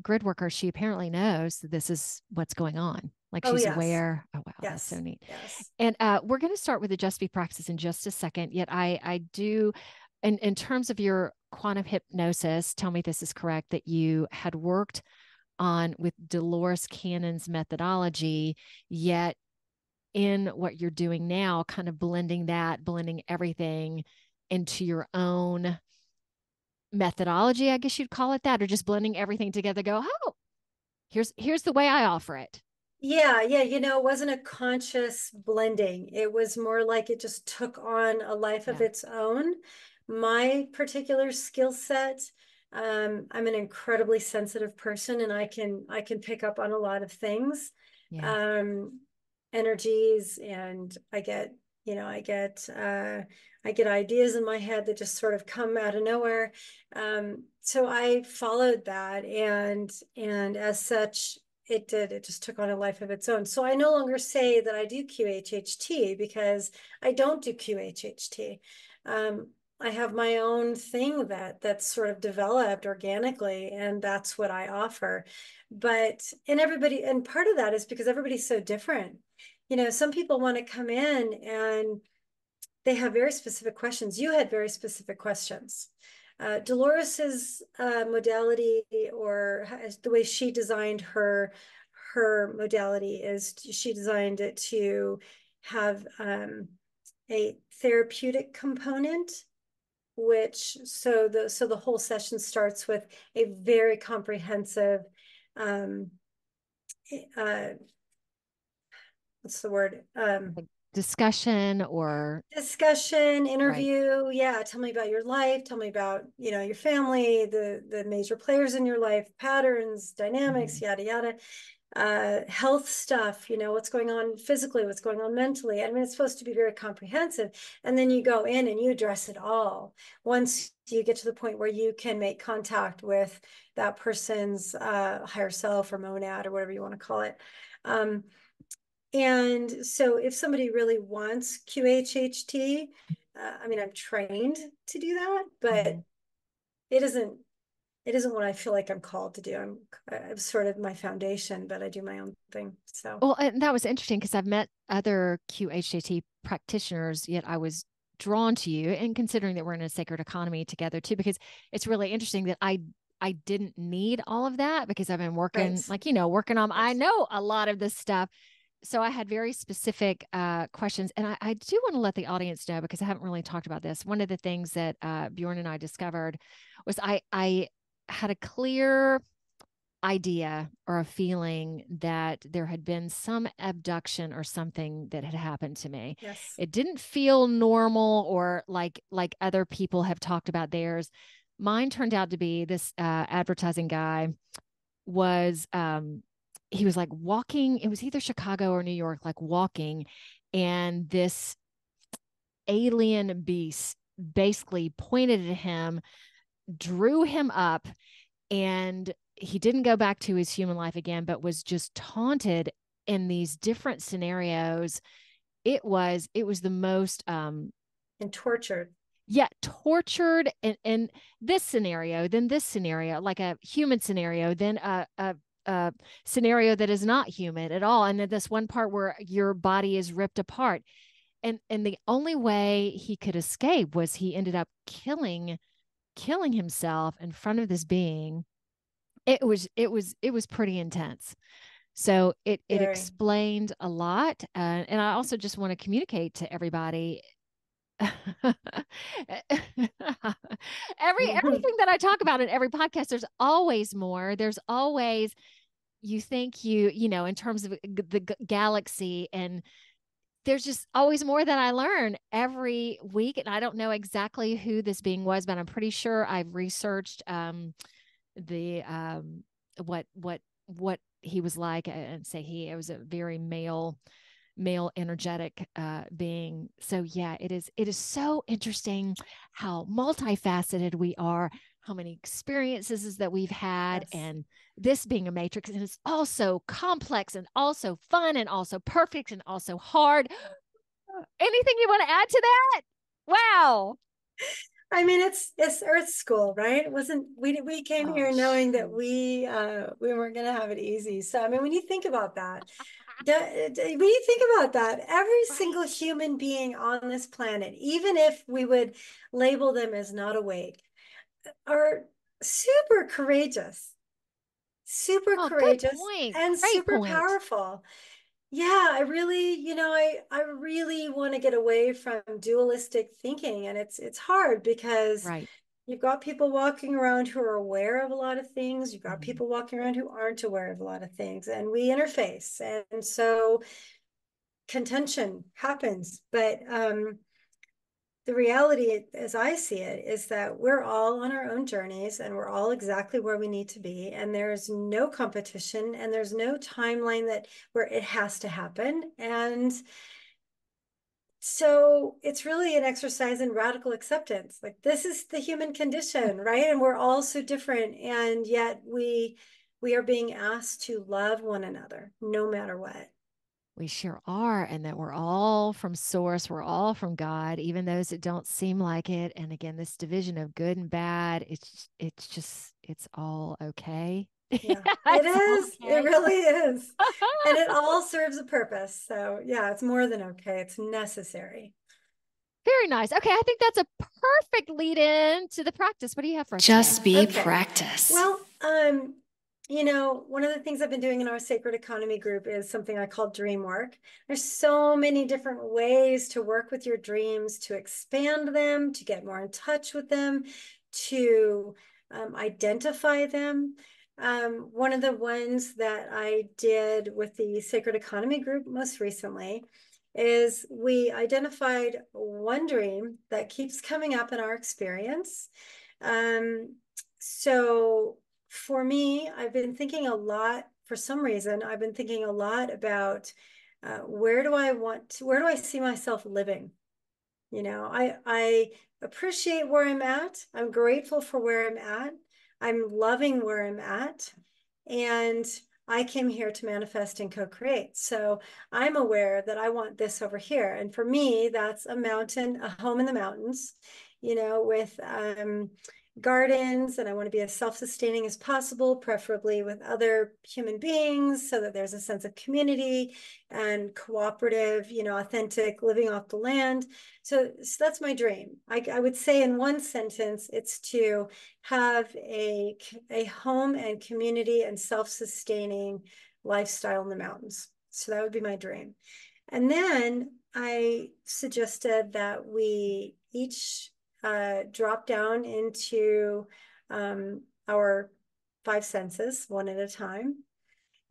grid worker, she apparently knows that this is what's going on. Like she's aware. Oh, wow. Yes. That's so neat. Yes. And we're going to start with the Just Be practice in just a second. Yet I do, in terms of your quantum hypnosis, tell me if this is correct, that you had worked on with Dolores Cannon's methodology, yet in what you're doing now, kind of blending everything into your own methodology, I guess you'd call it that, or just blending everything together, go, oh, here's the way I offer it. Yeah. You know, it wasn't a conscious blending. It was more like it just took on a life of its own. My particular skill set, I'm an incredibly sensitive person, and I can pick up on a lot of things, energies, and I get ideas in my head that just sort of come out of nowhere. So I followed that, and as such, it just took on a life of its own. So I no longer say that I do QHHT, because I don't do QHHT. I have my own thing that's sort of developed organically, and that's what I offer. And part of that is because everybody's so different. You know, some people want to come in and they have very specific questions. You had very specific questions. Dolores's modality, or the way she designed her modality, is she designed it to have a therapeutic component, so the whole session starts with a very comprehensive what's the word? Like discussion interview. Right. Yeah. Tell me about your life. Tell me about, your family, the major players in your life, patterns, dynamics, yada, yada. Health stuff, what's going on physically, what's going on mentally. I mean, it's supposed to be very comprehensive. And then you go in and you address it all. Once you get to the point where you can make contact with that person's higher self or monad or whatever you want to call it. And so if somebody really wants QHHT, I mean, I'm trained to do that, but it isn't what I feel like I'm called to do. I'm sort of my foundation, but I do my own thing. So, well, and that was interesting because I've met other QHHT practitioners, yet I was drawn to you, and considering that we're in a sacred economy together too, because it's really interesting that I didn't need all of that, because I've been working, working on, I know a lot of this stuff, so I had very specific questions, and I do want to let the audience know, because I haven't really talked about this. One of the things that Bjorn and I discovered was I had a clear idea or a feeling that there had been some abduction or something that had happened to me. Yes. It didn't feel normal or like other people have talked about theirs. Mine turned out to be this advertising guy was he was like walking, it was either Chicago or New York, like walking, and this alien beast basically pointed at him, drew him up, and he didn't go back to his human life again, but was just taunted in these different scenarios. It was the most And tortured. yeah, tortured in this scenario, then this scenario, like a human scenario, then a scenario that is not human at all, and then this one part where your body is ripped apart, and the only way he could escape was he ended up killing himself in front of this being. It was pretty intense. So it Very. explained a lot, and I also just want to communicate to everybody. Everything that I talk about in every podcast, there's always more. There's always, you think in terms of the galaxy, and there's just always more that I learn every week. And I don't know exactly who this being was, but I'm pretty sure I've researched the what he was like, and say it was a very male energetic being. So yeah, it is so interesting how multifaceted we are, how many experiences that we've had, Yes. and this being a matrix, and it's also complex and also fun and also perfect and also hard. Anything you want to add to that? Wow. I mean, it's Earth School, right? It wasn't we came Oh, here knowing that shoot. we weren't going to have it easy. So I mean, when you think about that, when you think about that, every single Right. human being on this planet, even if we would label them as not awake, are super Oh, good courageous point. and Great super point. powerful. Yeah, I really, I really want to get away from dualistic thinking, and it's hard because Right. you've got people walking around who are aware of a lot of things. You've got Mhm. people walking around who aren't aware of a lot of things, and we interface, and so contention happens. But the reality, as I see it, is that we're all on our own journeys and we're all exactly where we need to be. And there's no competition and there's no timeline that where it has to happen. And so it's really an exercise in radical acceptance. Like, this is the human condition, right? And we're all so different. And yet we are being asked to love one another no matter what. We sure are. And that we're all from source. We're all from God, even those that don't seem like it. And again, this division of good and bad, it's all okay. Yeah, it It's is. It okay. really is. And it all serves a purpose. So yeah, it's more than okay. It's necessary. Very nice. Okay, I think that's a perfect lead in to the practice. What do you have for us Just today? be Okay. practice. Well, one of the things I've been doing in our sacred economy group is something I call dream work. There's so many different ways to work with your dreams, to expand them, to get more in touch with them, to identify them. One of the ones that I did with the sacred economy group most recently is we identified one dream that keeps coming up in our experience. So for me, I've been thinking a lot, for some reason, I've been thinking a lot about where do I see myself living? I appreciate where I'm at. I'm grateful for where I'm at. I'm loving where I'm at. And I came here to manifest and co-create. So I'm aware that I want this over here. And for me, that's a mountain, a home in the mountains, with gardens, and I want to be as self-sustaining as possible, preferably with other human beings, so that there's a sense of community and cooperative, authentic living off the land. So that's my dream. I would say in one sentence, it's to have a home and community and self-sustaining lifestyle in the mountains. So that would be my dream. And then I suggested that we each drop down into our five senses one at a time.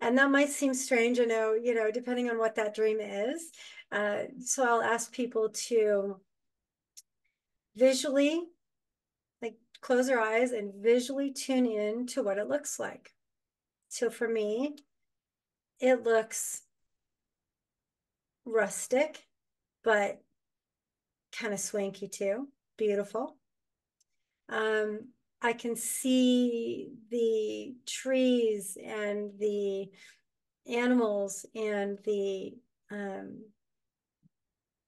And that might seem strange, I know, depending on what that dream is. So I'll ask people to visually, like, close their eyes and visually tune in to what it looks like. So for me, it looks rustic, but kind of swanky too. Beautiful. I can see the trees and the animals and the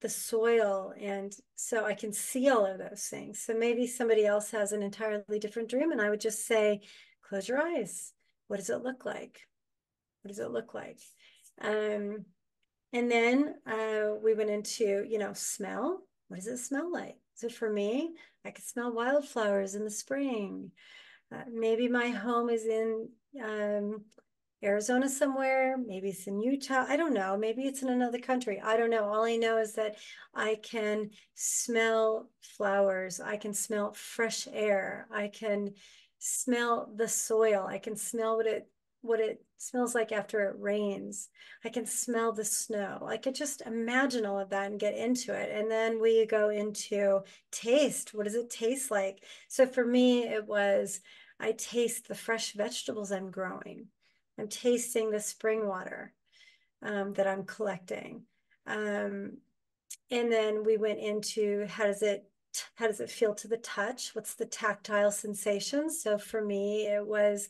soil, and so I can see all of those things. So maybe somebody else has an entirely different dream, and I would just say, close your eyes. What does it look like? What does it look like? And then we went into, smell. What does it smell like? So for me, I could smell wildflowers in the spring. Maybe my home is in Arizona somewhere. Maybe it's in Utah. I don't know. Maybe it's in another country. I don't know. All I know is that I can smell flowers. I can smell fresh air. I can smell the soil. I can smell what it smells like after it rains. I can smell the snow. I could just imagine all of that and get into it. And then we go into taste. What does it taste like? So for me, it was, I taste the fresh vegetables I'm growing. I'm tasting the spring water that I'm collecting. And then we went into how does it feel to the touch? What's the tactile sensation? So for me, it was,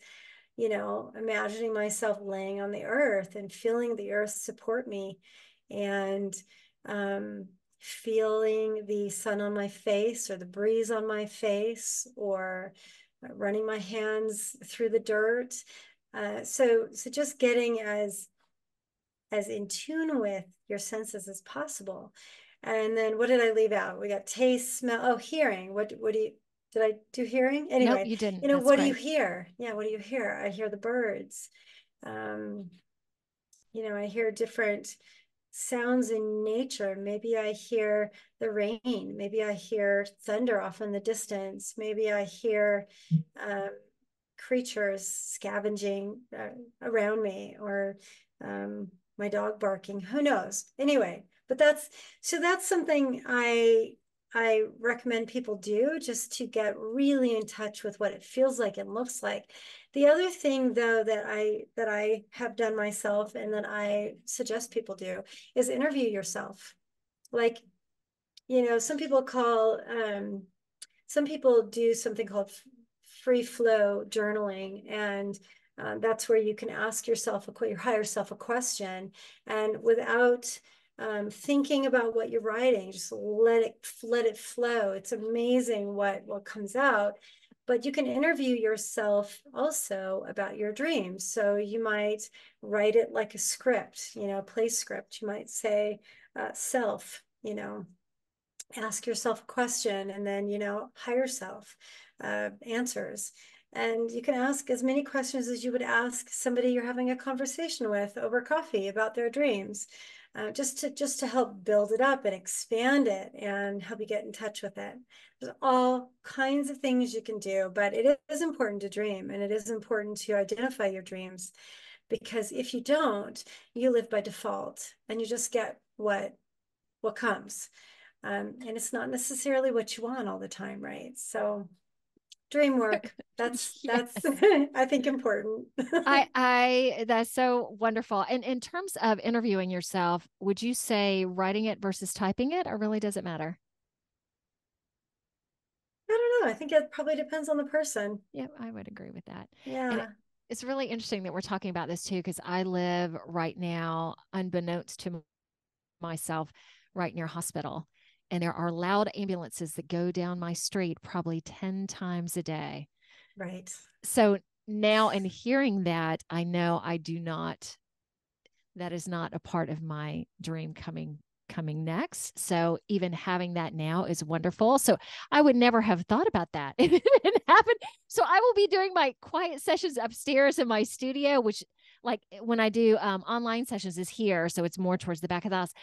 imagining myself laying on the earth and feeling the earth support me, and feeling the sun on my face or the breeze on my face, or running my hands through the dirt. So just getting as in tune with your senses as possible. And then what did I leave out? We got taste, smell, hearing. What do you, did I do hearing? Nope, Anyway, you didn't. That's what do you great. hear? Yeah, what do you hear? I hear the birds. I hear different sounds in nature. Maybe I hear the rain. Maybe I hear thunder off in the distance. Maybe I hear creatures scavenging around me, or my dog barking. Who knows? Anyway, but that's something I recommend people do, just to get really in touch with what it feels like and looks like. The other thing, though, that I have done myself and that I suggest people do is interview yourself. Like, some people do something called free flow journaling, and that's where you can ask yourself your higher self a question, and without thinking about what you're writing, just let it flow. It's amazing what comes out. But you can interview yourself also about your dreams. So you might write it like a script, play script. You might say, self, ask yourself a question, and then, higher self answers. And you can ask as many questions as you would ask somebody you're having a conversation with over coffee about their dreams, just to help build it up and expand it and help you get in touch with it. There's all kinds of things you can do, but it is important to dream, and it is important to identify your dreams, because if you don't, you live by default and you just get what comes. And it's not necessarily what you want all the time, right? So dream work, that's Yes. I think important. I that's so wonderful. And in terms of interviewing yourself, would you say writing it versus typing it, or really does it matter? I don't know. I think it probably depends on the person. Yeah, I would agree with that. And Yeah. it's really interesting that we're talking about this too, because I live right now, unbeknownst to myself, right near a hospital. And there are loud ambulances that go down my street probably 10 times a day. Right. So now, in hearing that, I know that is not a part of my dream coming next. So even having that now is wonderful. So I would never have thought about that if it didn't happen. So I will be doing my quiet sessions upstairs in my studio, which like when I do online sessions is here. So it's more towards the back of the house.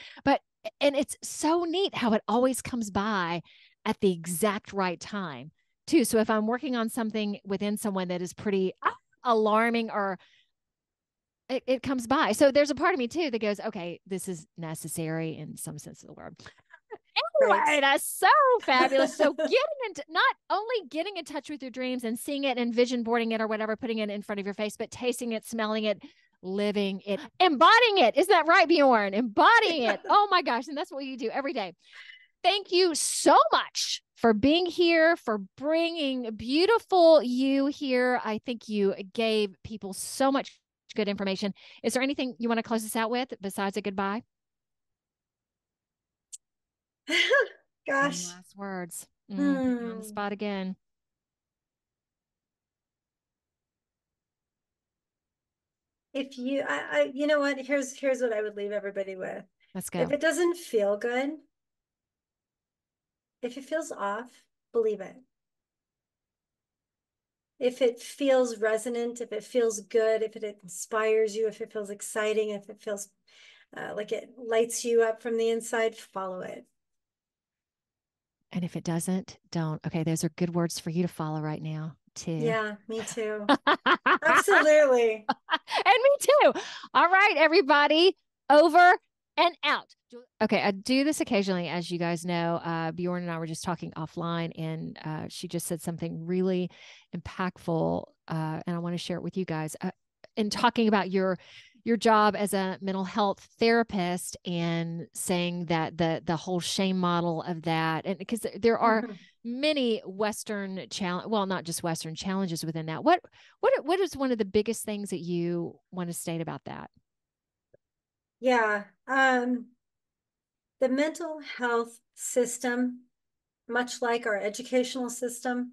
And it's so neat how it always comes by at the exact right time too. So if I'm working on something within someone that is pretty alarming or it comes by. So there's a part of me too that goes, okay, this is necessary in some sense of the word. Right. Anyway, that's so fabulous. So not only getting in touch with your dreams and seeing it and vision boarding it or whatever, putting it in front of your face, but tasting it, smelling it, living it, embodying it. Is that right, Bjorn? Embodying it. Oh my gosh. And that's what you do every day. Thank you so much for being here, for bringing beautiful you here. I think you gave people so much good information. Is there anything you want to close us out with besides a goodbye? Any Gosh. last words? Put you on the Hmm. spot again. If you, you know what? Here's what I would leave everybody with. Let's If go. it doesn't feel good, if it feels off, believe it. If it feels resonant, if it feels good, if it inspires you, if it feels exciting, if it feels like it lights you up from the inside, follow it. And if it doesn't, don't. Okay, those are good words for you to follow right now, too. Yeah, me too. And Absolutely. me too. All right, everybody, over and out. Okay, I do this occasionally, as you guys know. Bjorn and I were just talking offline, and she just said something really impactful, and I want to share it with you guys. In talking about your job as a mental health therapist and saying that the whole shame model of that, and because there are many Western challenge, well, not just Western challenges within that. What is one of the biggest things that you want to state about that? Yeah. The mental health system, much like our educational system,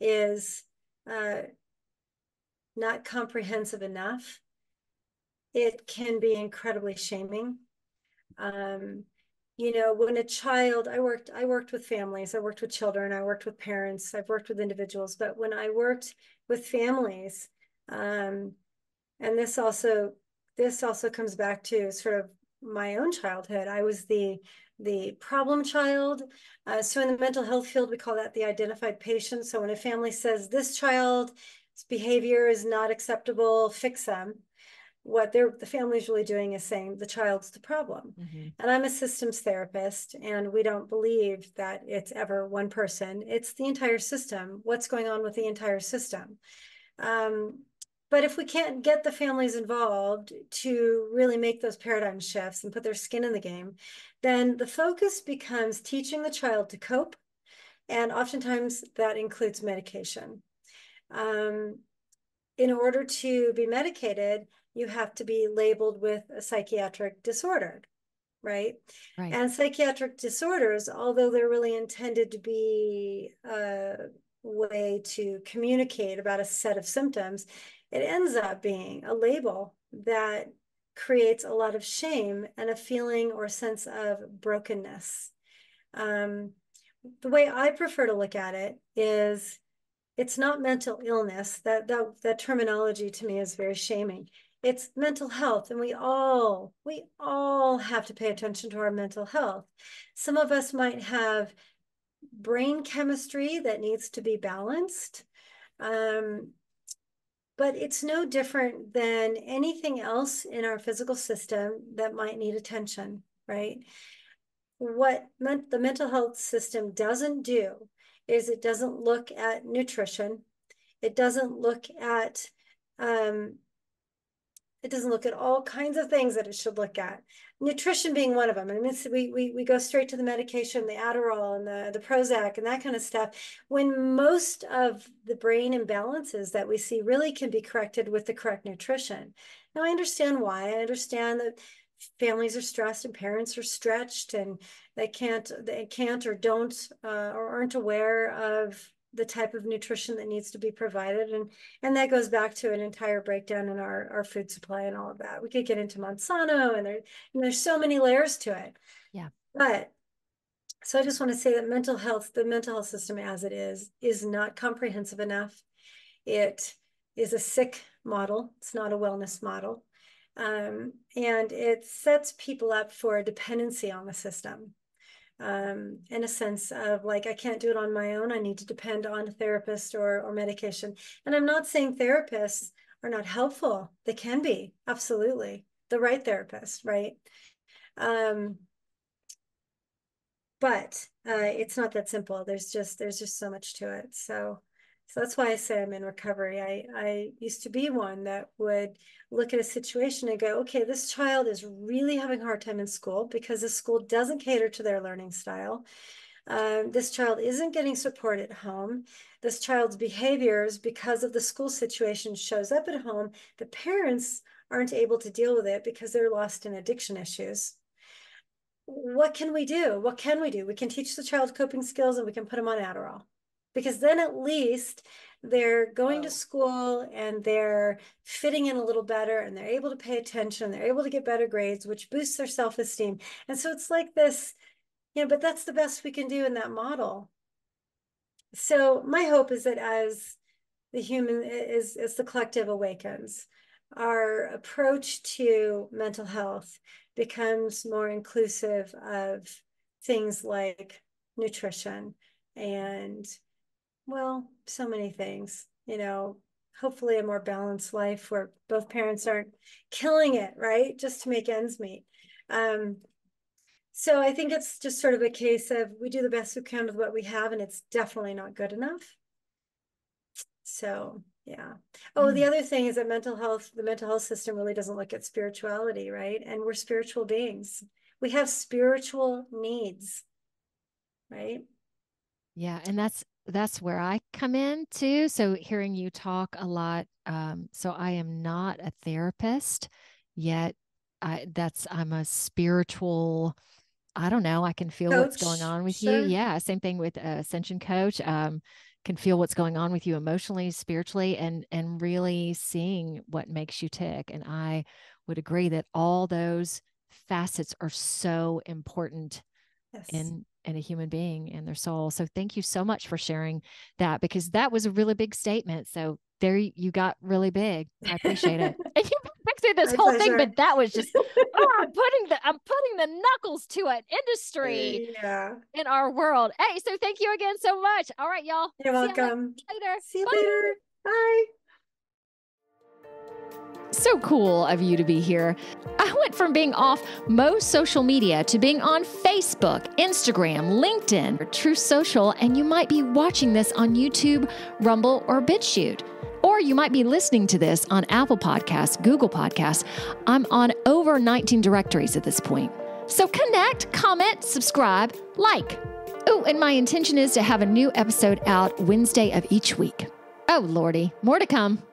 is uh, not comprehensive enough. It can be incredibly shaming. Um, you know, when a child, I worked with families, I worked with children, I worked with parents, I've worked with individuals, but when I worked with families, um, and this also comes back to sort of my own childhood. I was the problem child. So in the mental health field, we call that the identified patient. So when a family says this child's behavior is not acceptable, fix them, what the family's really doing is saying the child's the problem. Mm-hmm. And I'm a systems therapist, and we don't believe that it's ever one person. It's the entire system. What's going on with the entire system? Um, but if we can't get the families involved to really make those paradigm shifts and put their skin in the game, then the focus becomes teaching the child to cope. And oftentimes that includes medication. Um, in order to be medicated, you have to be labeled with a psychiatric disorder, right? Right. And psychiatric disorders, although they're really intended to be a way to communicate about a set of symptoms, it ends up being a label that creates a lot of shame and a feeling or sense of brokenness. Um, the way I prefer to look at it is it's not mental illness. That terminology to me is very shaming. It's mental health, and we all have to pay attention to our mental health. Some of us might have brain chemistry that needs to be balanced. But it's no different than anything else in our physical system that might need attention, right? What the mental health system doesn't do is it doesn't look at nutrition. It doesn't look at um, it doesn't look at all kinds of things that it should look at. Nutrition being one of them. I mean, we go straight to the medication, the Adderall and the Prozac and that kind of stuff, when most of the brain imbalances that we see really can be corrected with the correct nutrition. Now, I understand why. I understand that families are stressed and parents are stretched and they can't or don't or aren't aware of the type of nutrition that needs to be provided. And that goes back to an entire breakdown in our food supply and all of that. We could get into Monsanto and there's so many layers to it. Yeah. But so I just want to say that the mental health system as it is not comprehensive enough. It is a sick model. It's not a wellness model. And it sets people up for a dependency on the system. In a sense of like, I can't do it on my own. I need to depend on a therapist or medication. And I'm not saying therapists are not helpful. They can be, absolutely. The right therapist, right? But it's not that simple. There's just so much to it. So that's why I say I'm in recovery. I used to be one that would look at a situation and go, okay, this child is really having a hard time in school because the school doesn't cater to their learning style. This child isn't getting support at home. This child's behaviors, because of the school situation, shows up at home. The parents aren't able to deal with it because they're lost in addiction issues. What can we do? What can we do? We can teach the child coping skills and we can put them on Adderall, because then at least they're going to school and they're fitting in a little better and they're able to pay attention. They're able to get better grades, which boosts their self-esteem. And so it's like this, but that's the best we can do in that model. So my hope is that as the collective awakens, our approach to mental health becomes more inclusive of things like nutrition and, well, so many things, hopefully a more balanced life where both parents aren't killing it, right? Just to make ends meet. So I think it's just sort of a case of we do the best we can with what we have, and it's definitely not good enough. So, yeah. Oh, the other thing is that the mental health system really doesn't look at spirituality, right? And we're spiritual beings. We have spiritual needs, right? Yeah, and that's where I come in too. So hearing you talk a lot, so I am not a therapist, yet I'm a spiritual, I don't know, I can feel what's going on with you. Yeah, same thing with Ascension Coach. Can feel what's going on with you emotionally, spiritually, and really seeing what makes you tick. And I would agree that all those facets are so important in a human being and their soul. So thank you so much for sharing that, because that was a really big statement. So there you got really big. I appreciate it. And you back through this whole thing, but that was just I'm putting the knuckles to an industry in our world. Hey, so thank you again so much. All right, y'all. You're welcome. See you later. Bye. So cool of you to be here. I went from being off most social media to being on Facebook, Instagram, LinkedIn, Truth Social, and you might be watching this on YouTube, Rumble, or BitChute. Or you might be listening to this on Apple Podcasts, Google Podcasts. I'm on over 19 directories at this point. So connect, comment, subscribe, like. Oh, and my intention is to have a new episode out Wednesday of each week. Oh, Lordy, more to come.